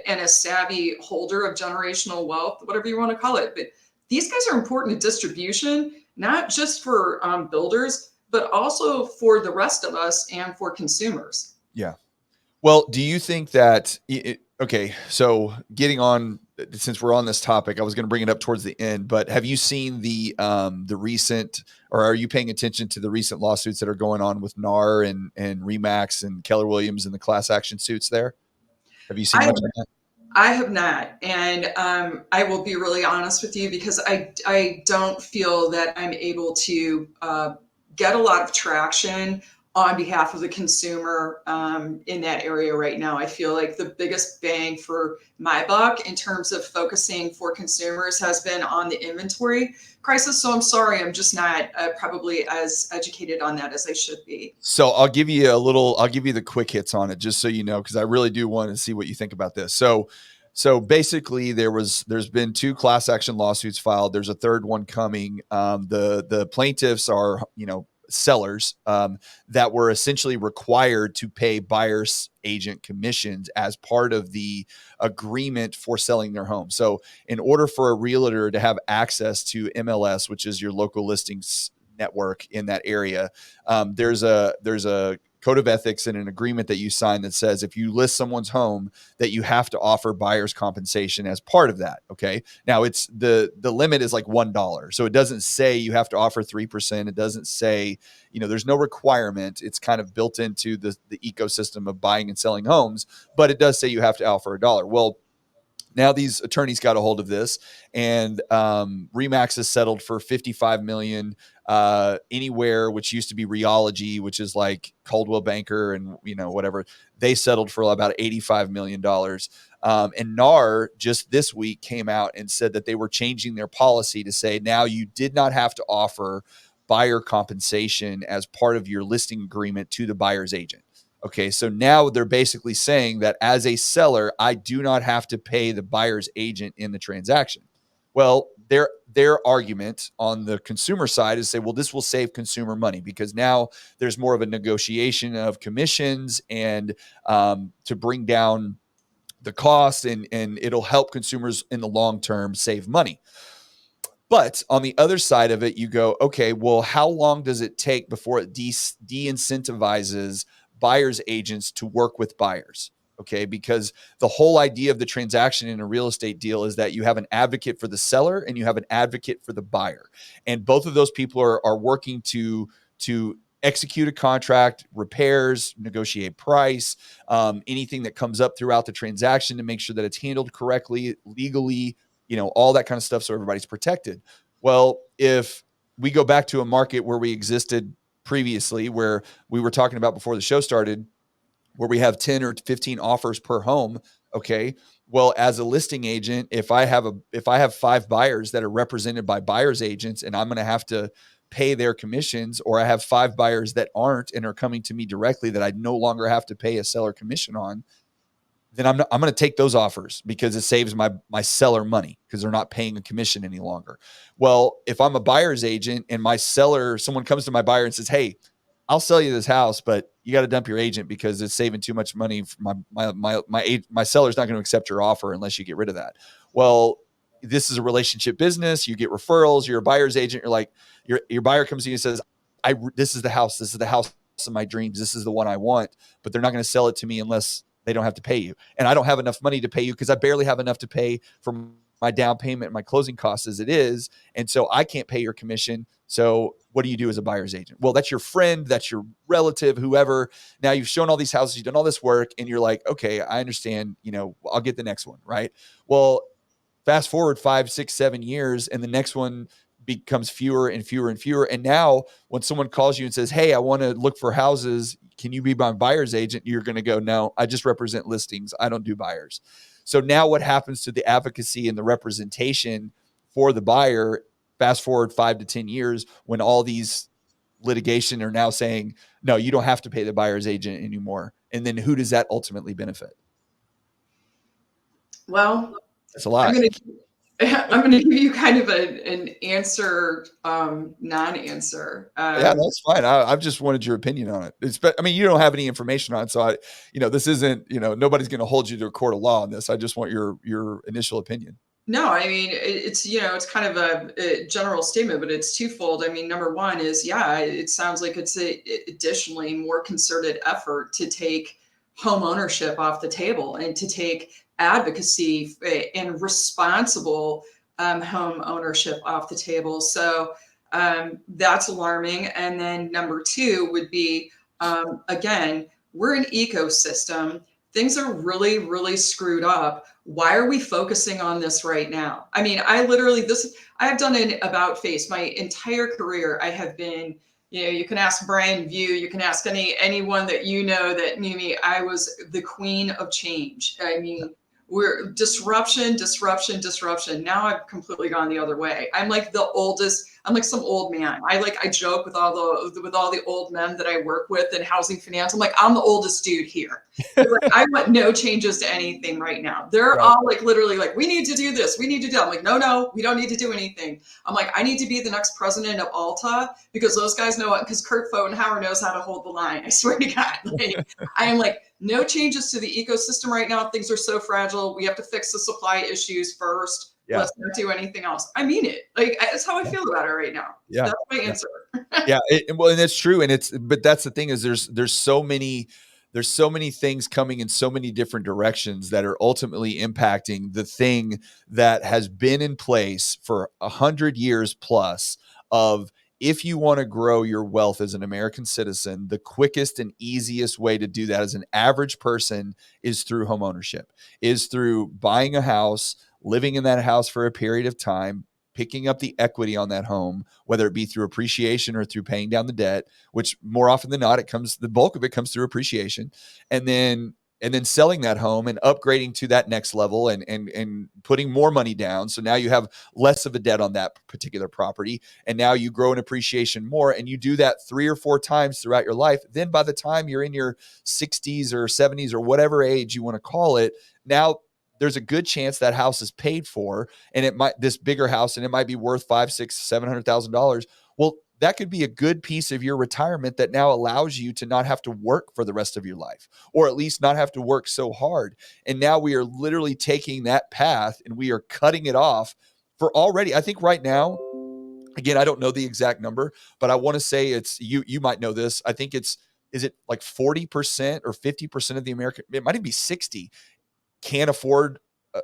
and a savvy holder of generational wealth, whatever you want to call it. But these guys are important to distribution, not just for builders, but also for the rest of us and for consumers. Yeah. Well, do you think that, okay, so getting on, since we're on this topic, I was going to bring it up towards the end, but have you seen the recent, or are you paying attention to the recent lawsuits that are going on with NAR and Remax and Keller Williams and the class action suits there? Have you seen much of that? I have not. And I will be really honest with you because I don't feel that I'm able to get a lot of traction on behalf of the consumer in that area right now. I feel like the biggest bang for my buck in terms of focusing for consumers has been on the inventory crisis. So I'm sorry, I'm just not probably as educated on that as I should be. So I'll give you the quick hits on it, just so you know, because I really do want to see what you think about this. So basically there's been 2 class action lawsuits filed. There's a third one coming. The plaintiffs are, sellers that were essentially required to pay buyer's agent commissions as part of the agreement for selling their home. So in order for a realtor to have access to MLS, which is your local listings network in that area. There's a code of ethics and an agreement that you sign that says if you list someone's home, that you have to offer buyer's compensation as part of that. Okay. Now it's the limit is like $1. So it doesn't say you have to offer 3%. It doesn't say, there's no requirement. It's kind of built into the ecosystem of buying and selling homes, but it does say you have to offer $1. Well, now these attorneys got a hold of this, and Remax has settled for $55 million. Anywhere, which used to be Rheology, which is like Coldwell Banker and whatever, they settled for about $85 million. And NAR just this week came out and said that they were changing their policy to say now you did not have to offer buyer compensation as part of your listing agreement to the buyer's agent. Okay, so now they're basically saying that as a seller, I do not have to pay the buyer's agent in the transaction. Well, their argument on the consumer side is say, well, this will save consumer money because now there's more of a negotiation of commissions and to bring down the cost, and it'll help consumers in the long term save money. But on the other side of it, you go, okay, well, how long does it take before it de-incentivizes buyers agents to work with buyers? Okay, because the whole idea of the transaction in a real estate deal is that you have an advocate for the seller and you have an advocate for the buyer. And both of those people are working to execute a contract, repairs, negotiate price, anything that comes up throughout the transaction to make sure that it's handled correctly, legally, all that kind of stuff so everybody's protected. Well, if we go back to a market where we existed previously, where we were talking about before the show started, where we have 10 or 15 offers per home, okay, well, as a listing agent, if I have 5 buyers that are represented by buyers agents and I'm going to have to pay their commissions, or I have 5 buyers that aren't and are coming to me directly that I no longer have to pay a seller commission on, then I'm going to take those offers because it saves my seller money because they're not paying a commission any longer. Well, if I'm a buyer's agent and someone comes to my buyer and says, hey, I'll sell you this house, but you got to dump your agent because it's saving too much money. My seller's not going to accept your offer unless you get rid of that. Well, this is a relationship business. You get referrals. You're a buyer's agent. You're like, your buyer comes to you and says, this is the house. This is the house of my dreams. This is the one I want, but they're not going to sell it to me unless they don't have to pay you. And I don't have enough money to pay you because I barely have enough to pay for my down payment and my closing costs as it is. And so I can't pay your commission. So what do you do as a buyer's agent? Well, that's your friend, that's your relative, whoever. Now you've shown all these houses, you've done all this work, and you're like, okay, I understand, I'll get the next one, right? Well, fast forward 5, 6, 7 years, and the next one becomes fewer and fewer and fewer. And now when someone calls you and says, hey, I want to look for houses, can you be my buyer's agent? You're going to go, no, I just represent listings. I don't do buyers. So now what happens to the advocacy and the representation for the buyer, fast forward 5 to 10 years, when all these litigation are now saying, no, you don't have to pay the buyer's agent anymore. And then who does that ultimately benefit? Well, that's a lot. I'm going to give you kind of an answer, non-answer. Yeah, that's fine. I've just wanted your opinion on it. You don't have any information on it, so this isn't, nobody's going to hold you to a court of law on this. I just want your initial opinion. No, it's, it's kind of a general statement, but it's twofold. Number one is, yeah, it sounds like it's additionally more concerted effort to take home ownership off the table and to take advocacy and responsible home ownership off the table. So that's alarming. And then number two would be, again, we're an ecosystem. Things are really, really screwed up. Why are we focusing on this right now? I have done an about face my entire career. I have been, you can ask Brian View, you can ask anyone that that knew me. I was the queen of change. We're disruption. Now I've completely gone the other way. I'm like the oldest. I'm like some old man. I joke with all the old men that I work with in housing finance. I'm like, I'm the oldest dude here. I want no changes to anything right now. They're right. All literally we need to do this. We need to do. I'm like, no, we don't need to do anything. I'm like, I need to be the next president of Alta because those guys know it. Because Kurt Pfotenhauer knows how to hold the line. I swear to God. I am like, no changes to the ecosystem right now. Things are so fragile. We have to fix the supply issues first. Yeah. Let's not do anything else. I mean it. That's how I feel about it right now. Yeah. That's my answer. Yeah, well, and it's true, and but that's the thing is there's so many things coming in so many different directions that are ultimately impacting the thing that has been in place for 100 years plus of if you want to grow your wealth as an American citizen, the quickest and easiest way to do that as an average person is through home ownership, is through buying a house, living in that house for a period of time, picking up the equity on that home, whether it be through appreciation or through paying down the debt, which more often than not, the bulk of it comes through appreciation. And then selling that home and upgrading to that next level and putting more money down. So now you have less of a debt on that particular property. And now you grow in appreciation more. And you do that 3 or 4 times throughout your life. Then by the time you're in your 60s or 70s or whatever age you want to call it, now there's a good chance that house is paid for, and this bigger house, and it might be worth 5, 6, $700,000. Well, that could be a good piece of your retirement that now allows you to not have to work for the rest of your life, or at least not have to work so hard. And now we are literally taking that path and we are cutting it off for already. I think right now, again, I don't know the exact number, but I want to say you might know this. I think is it like 40% or 50% of the American, it might even be 60, can't afford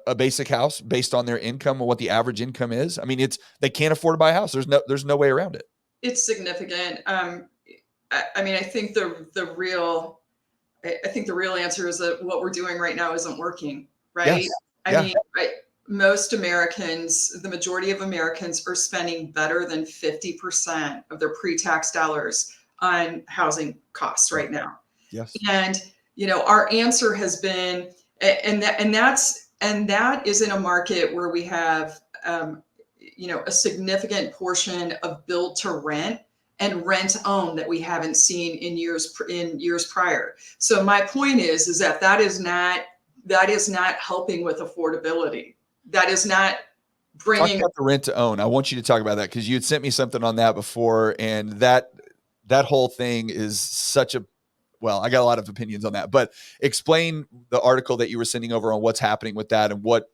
a basic house based on their income or what the average income is. I mean, they can't afford to buy a house. There's no way around it. It's significant. I mean, I think the real answer is that what we're doing right now isn't working, right? Yes. I Yeah. mean, most Americans, the majority of Americans are spending better than 50% of their pre-tax dollars on housing costs right now. Yes. And, our answer has been, and that is in a market where we have, a significant portion of build to rent and rent own that we haven't seen in years prior. So my point is that is not helping with affordability. That is not Talk bringing. about the rent to own. I want you to talk about that because you had sent me something on that before, and that whole thing is such a well, I got a lot of opinions on that, but explain the article that you were sending over on what's happening with that and what,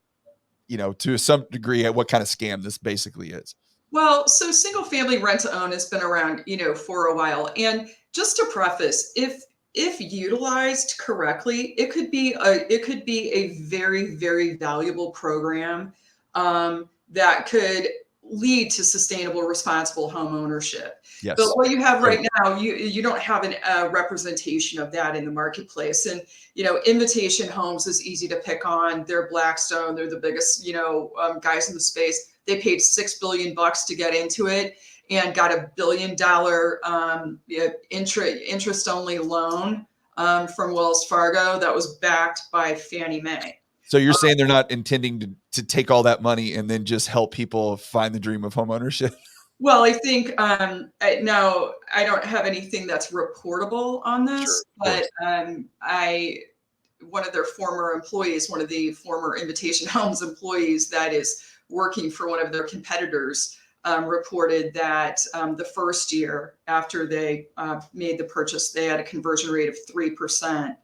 to some degree, what kind of scam this basically is. Well, so single family rent to own has been around, for a while. And just to preface, if utilized correctly, it could be a very, very valuable program that could lead to sustainable, responsible home ownership. Yes. But what you have Great. right now, you don't have a representation of that in the marketplace. And Invitation Homes is easy to pick on. They're Blackstone. They're the biggest, guys in the space. They paid $6 billion to get into it and got $1 billion interest only loan from Wells Fargo that was backed by Fannie Mae. So you're saying they're not intending to take all that money and then just help people find the dream of home ownership? Well, I think now I don't have anything that's reportable on Sure, this, of course. but one of their former employees, one of the former Invitation Homes employees that is working for one of their competitors, reported that the first year after they made the purchase, they had a conversion rate of 3%.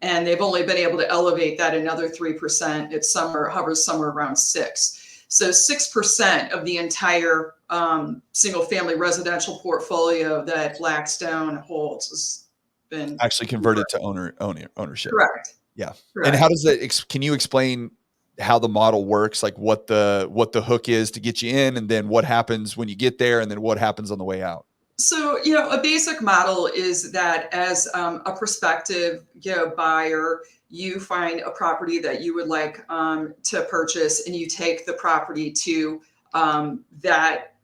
And they've only been able to elevate that another 3%. Hovers somewhere around 6. So 6% of the entire single family residential portfolio that Blackstone holds has been Actually converted to ownership. correct. Yeah. And Correct. how does that, can you explain how the model works? Like what the hook is to get you in, and then what happens when you get there, and then what happens on the way out? So, a basic model is that as a prospective, buyer, you find a property that you would like to purchase, and you take the property to that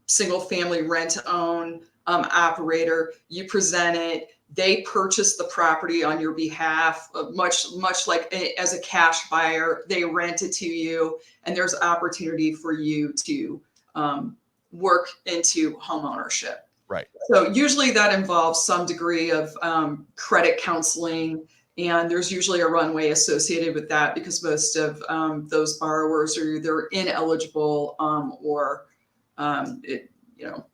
single family rent to own operator. You present it. They purchase the property on your behalf, much like as a cash buyer. They rent it to you, and there's opportunity for you to work into home ownership. Right. So usually that involves some degree of credit counseling, and there's usually a runway associated with that because most of those borrowers are either ineligible or And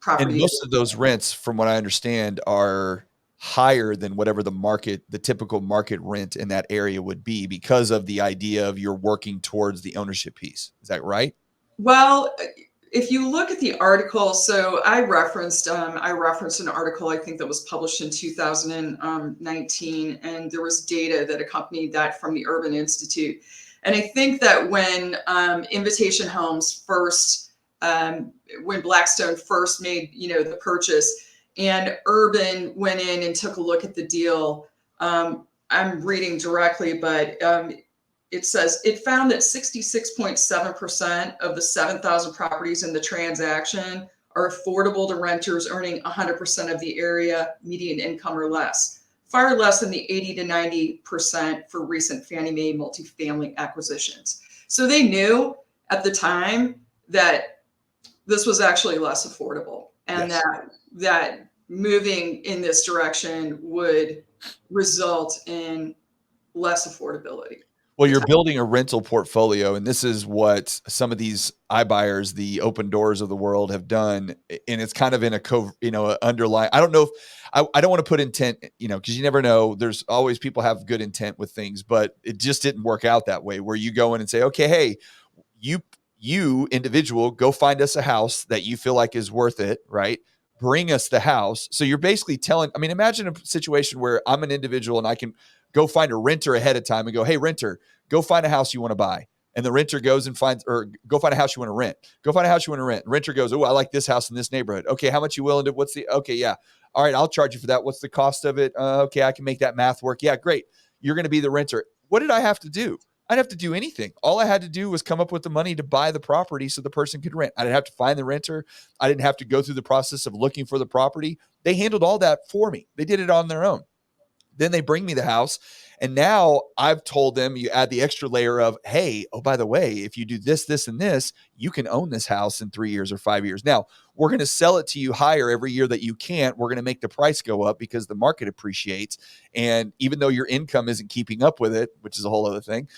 property. most of those rents, from what I understand, are higher than whatever the typical market rent in that area would be because of the idea of you're working towards the ownership piece. Is that right? Well, if you look at the article, so I referenced an article I think that was published in 2019, and there was data that accompanied that from the Urban Institute. And I think that when Invitation Homes first, when Blackstone first made the purchase, and Urban went in and took a look at the deal, I'm reading directly, but it says it found that 66.7% of the 7,000 properties in the transaction are affordable to renters earning 100% of the area median income or less, far less than the 80 to 90% for recent Fannie Mae multifamily acquisitions. So they knew at the time that this was actually less affordable, and Yes. that moving in this direction would result in less affordability. Well, you're building a rental portfolio, and this is what some of these iBuyers, the open doors of the world, have done. And it's kind of in a underlying. I don't know if I don't want to put intent, because you never know. There's always people have good intent with things, but it just didn't work out that way. Where you go in and say, okay, hey, you individual, go find us a house that you feel like is worth it, right? Bring us the house. So you're basically telling, imagine a situation where I'm an individual and I can go find a renter ahead of time and go, hey, renter, go find a house you want to buy. And the renter goes and finds, or go find a house you want to rent. Go find a house you want to rent. Renter goes, oh, I like this house in this neighborhood. Okay, how much you willing to, okay, yeah. All right, I'll charge you for that. What's the cost of it? Okay, I can make that math work. Yeah, great. You're going to be the renter. What did I have to do? I didn't have to do anything. All I had to do was come up with the money to buy the property so the person could rent. I didn't have to find the renter. I didn't have to go through the process of looking for the property. They handled all that for me. They did it on their own. Then they bring me the house. And now I've told them, you add the extra layer of, hey, oh, by the way, if you do this, this, and this, you can own this house in 3 years or 5 years. Now, we're going to sell it to you higher every year that you can't. We're going to make the price go up because the market appreciates. And even though your income isn't keeping up with it, which is a whole other thing,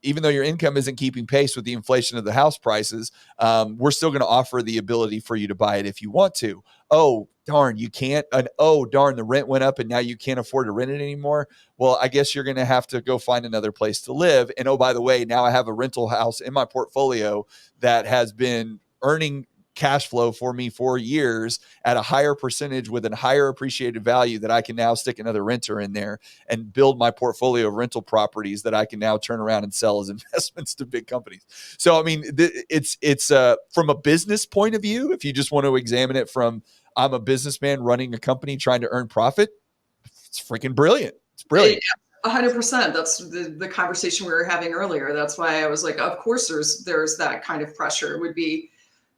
even though your income isn't keeping pace with the inflation of the house prices, we're still going to offer the ability for you to buy it if you want to. Oh, darn, you can't. And oh, darn, the rent went up and now you can't afford to rent it anymore. Well, I guess you're going to have to go find another place to live. And oh, by the way, now I have a rental house in my portfolio that has been earning cash flow for me for years at a higher percentage with a higher appreciated value that I can now stick another renter in there and build my portfolio of rental properties that I can now turn around and sell as investments to big companies. So, it's from a business point of view, if you just want to examine it from, I'm a businessman running a company trying to earn profit, it's freaking brilliant. It's brilliant. 100%. That's the conversation we were having earlier. That's why I was like, of course, there's that kind of pressure. It would be,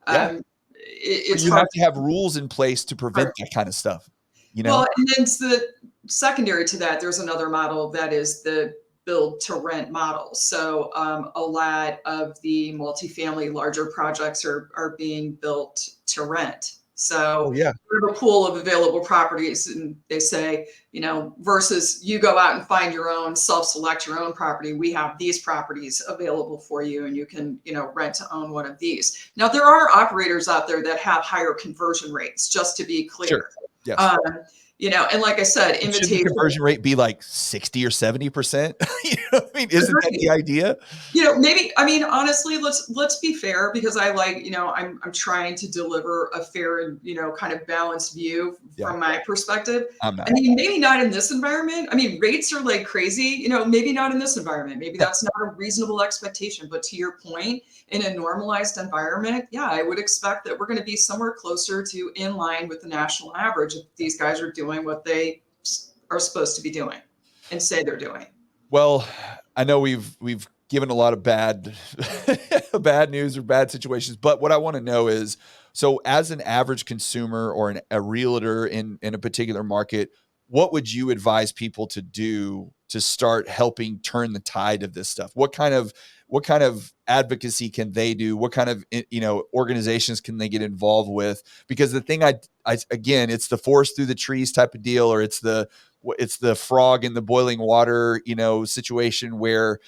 Yeah. it's You hard have to have rules in place to prevent that kind of stuff. Well, and then the secondary to that, there's another model that is the build to rent model. So a lot of the multifamily larger projects are being built to rent. So Oh, yeah. we have a pool of available properties, and they say, versus you go out and find your own, self-select your own property. We have these properties available for you, and you can, rent to own one of these. Now, there are operators out there that have higher conversion rates, just to be clear. Sure. Yes. And like I said, Shouldn't the conversion rate be like 60 or 70%? Isn't that the idea? Maybe, honestly, let's be fair, because I like, I'm trying to deliver a fair and, kind of balanced view from my perspective. I'm not. Maybe not in this environment. Rates are like crazy, maybe not in this environment. Maybe that's not a reasonable expectation. But to your point, in a normalized environment, yeah, I would expect that we're going to be somewhere closer to in line with the national average if these guys are doing what they are supposed to be doing and say they're doing. Well, I know we've given a lot of bad news or bad situations, but what I want to know is, so as an average consumer or a realtor in a particular market, what would you advise people to do to start helping turn the tide of this stuff? What kind of advocacy can they do? What kind of organizations can they get involved with? Because the thing again, it's the forest through the trees type of deal, or it's the frog in the boiling water, situation where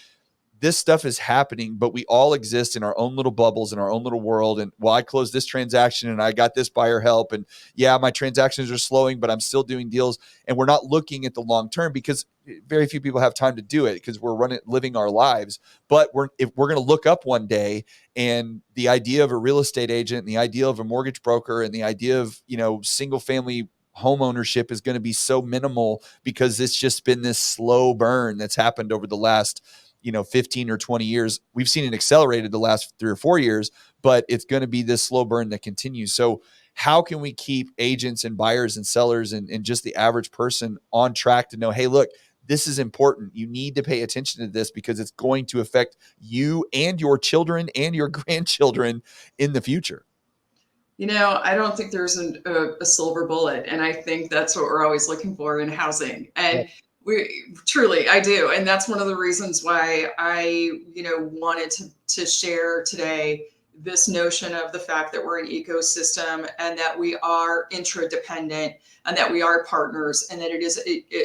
this stuff is happening, but we all exist in our own little bubbles, in our own little world. And well, I closed this transaction and I got this buyer help. And yeah, my transactions are slowing, but I'm still doing deals. And we're not looking at the long term because very few people have time to do it because we're living our lives. But if we're going to look up one day and the idea of a real estate agent and the idea of a mortgage broker and the idea of, single family home ownership is going to be so minimal because it's just been this slow burn that's happened over the last 15 or 20 years. We've seen it accelerated the last 3 or 4 years, but it's going to be this slow burn that continues. So how can we keep agents and buyers and sellers and just the average person on track to know, hey, look, this is important. You need to pay attention to this because it's going to affect you and your children and your grandchildren in the future. I don't think there's a silver bullet, and I think that's what we're always looking for in housing. And I do, and that's one of the reasons why I, wanted to share today this notion of the fact that we're an ecosystem and that we are interdependent and that we are partners and that it is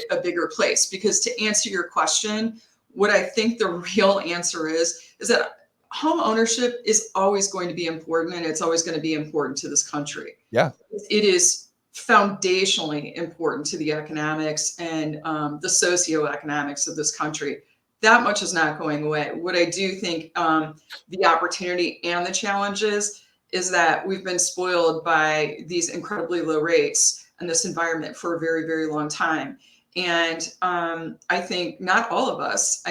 a bigger place. Because to answer your question, what I think the real answer is that home ownership is always going to be important, and it's always going to be important to this country. Yeah. It is foundationally important to the economics and the socioeconomics of this country. That much is not going away. What I do think the opportunity and the challenges is that we've been spoiled by these incredibly low rates and this environment for a very, very long time. And I think not all of us,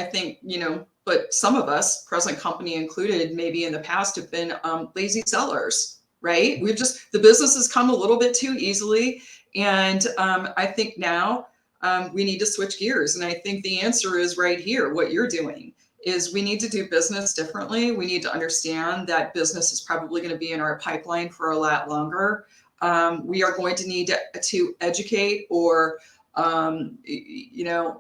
but some of us, present company included, maybe in the past have been lazy sellers, right? The business has come a little bit too easily. And I think now we need to switch gears. And I think the answer is right here. What you're doing is we need to do business differently. We need to understand that business is probably going to be in our pipeline for a lot longer. We are going to need to educate or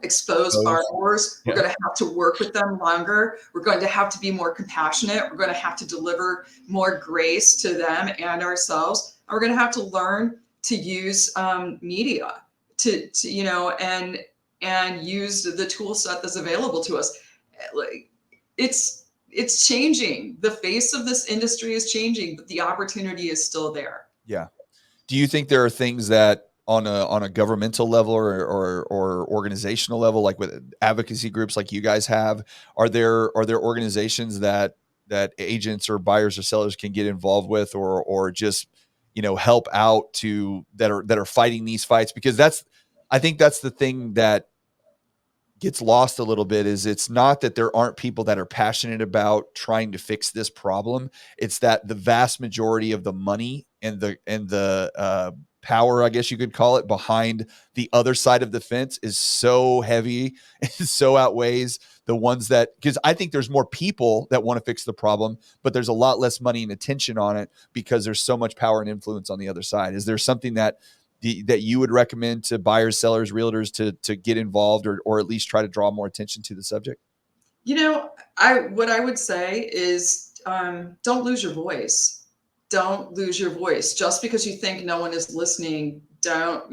expose borrowers. We're going to have to work with them longer. We're going to have to be more compassionate. We're going to have to deliver more grace to them and ourselves. And we're going to have to learn to use media and use the tool set that's available to us. Like it's changing. The face of this industry is changing, but the opportunity is still there. Yeah. Do you think there are things that on a governmental level or organizational level, like with advocacy groups like you guys have, are there organizations that agents or buyers or sellers can get involved with or just help out that are fighting these fights? Because I think that's the thing that gets lost a little bit. Is it's not that there aren't people that are passionate about trying to fix this problem. It's that the vast majority of the money and the power, I guess you could call it, behind the other side of the fence is so heavy and so outweighs the ones because I think there's more people that want to fix the problem, but there's a lot less money and attention on it because there's so much power and influence on the other side. Is there something that you would recommend to buyers, sellers, realtors to get involved or at least try to draw more attention to the subject? What I would say is don't lose your voice. Don't lose your voice. Just because you think no one is listening, don't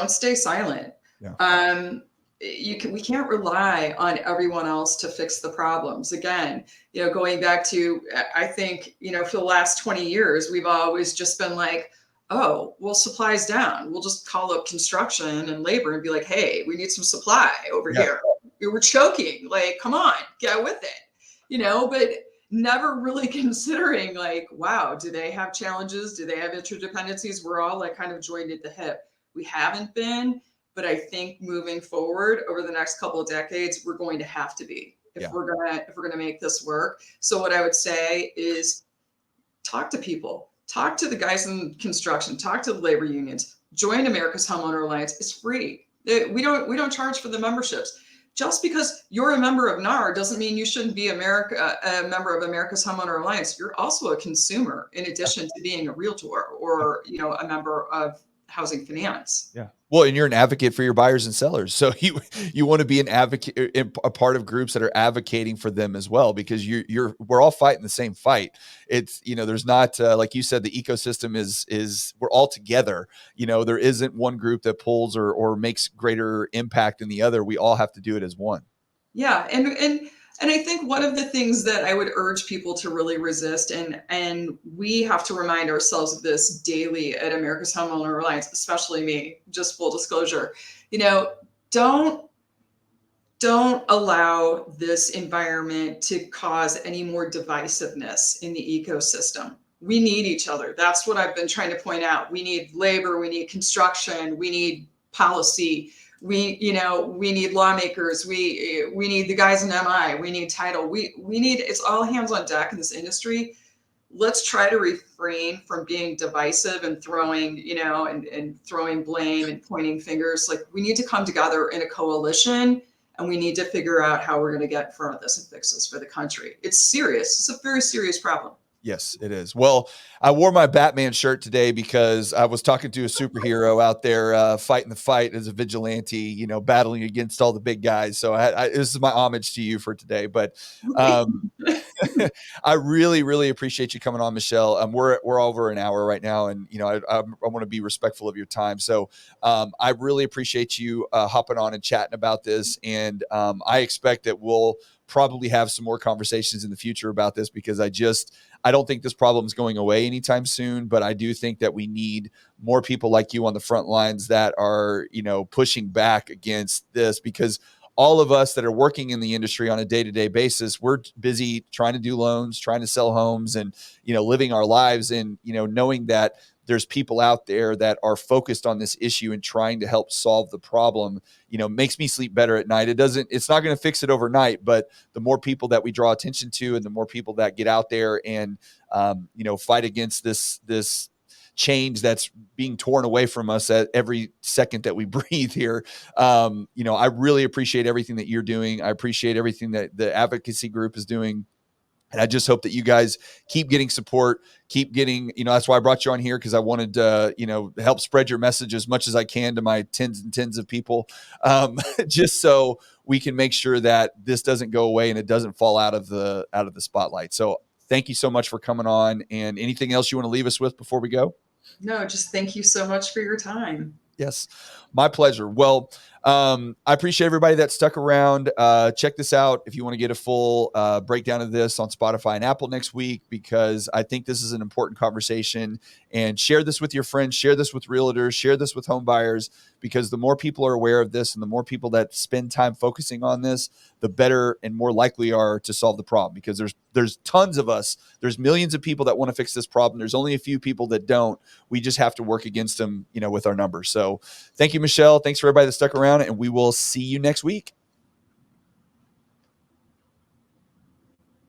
stay silent. Yeah. We can't rely on everyone else to fix the problems. Again, going back to, I think, for the last 20 years, we've always just been like, oh, well, supply's down. We'll just call up construction and labor and be like, hey, we need some supply over here. We're choking. Like, come on, get with it. But never really considering like, wow, do they have challenges? Do they have interdependencies? We're all like kind of joined at the hip. We haven't been, but I think moving forward over the next couple of decades, we're going to have to be if we're gonna make this work. So what I would say is talk to people. Talk to the guys in construction, talk to the labor unions, join America's Homeowner Alliance. It's free. We don't charge for the memberships. Just because you're a member of NAR doesn't mean you shouldn't be a member of America's Homeowner Alliance. You're also a consumer in addition to being a realtor or a member of housing finance. Yeah. Well, and you're an advocate for your buyers and sellers. So you want to be an advocate, a part of groups that are advocating for them as well, because we're all fighting the same fight. It's, there's not, like you said, the ecosystem is we're all together. There isn't one group that pulls or makes greater impact than the other. We all have to do it as one. Yeah. And And I think one of the things that I would urge people to really resist, and we have to remind ourselves of this daily at America's Homeowner Alliance, especially me, just full disclosure, you know, don't don't allow this environment to cause any more divisiveness in the ecosystem. We need each other. That's what I've been trying to point out. We need labor, we need construction, we need policy, we need lawmakers, we need the guys in MI, we need title. We need, it's all hands on deck in this industry. Let's try to refrain from being divisive and throwing, and throwing blame and pointing fingers. Like, we need to come together in a coalition, and we need to figure out how we're going to get in front of this and fix this for the country. It's serious. It's a very serious problem. Yes, it is. Well, I wore my Batman shirt today because I was talking to a superhero out there fighting the fight as a vigilante, battling against all the big guys. So this is my homage to you for today. But I really, really appreciate you coming on, Michelle. We're over an hour right now, and I want to be respectful of your time. So I really appreciate you hopping on and chatting about this, and I expect that we'll probably have some more conversations in the future about this, because I don't think this problem is going away anytime soon, but I do think that we need more people like you on the front lines that are, pushing back against this, because all of us that are working in the industry on a day-to-day basis, we're busy trying to do loans, trying to sell homes, and, living our lives, and, knowing that there's people out there that are focused on this issue and trying to help solve the problem, makes me sleep better at night. It's not going to fix it overnight, but the more people that we draw attention to, and the more people that get out there and, fight against this change that's being torn away from us at every second that we breathe here. I really appreciate everything that you're doing. I appreciate everything that the advocacy group is doing. And I just hope that you guys keep getting support, keep getting, that's why I brought you on here, because I wanted to, help spread your message as much as I can to my tens and tens of people, just so we can make sure that this doesn't go away and it doesn't fall out of the spotlight. So thank you so much for coming on. And anything else you want to leave us with before we go? No, just thank you so much for your time. Yes, my pleasure. Well, I appreciate everybody that stuck around. Check this out if you want to get a full breakdown of this on Spotify and Apple next week, because I think this is an important conversation. And share this with your friends, share this with realtors, share this with home buyers, because the more people are aware of this and the more people that spend time focusing on this, the better and more likely are to solve the problem, because there's tons of us. There's millions of people that want to fix this problem. There's only a few people that don't. We just have to work against them, with our numbers. So thank you, Michelle. Thanks for everybody that stuck around, and we will see you next week.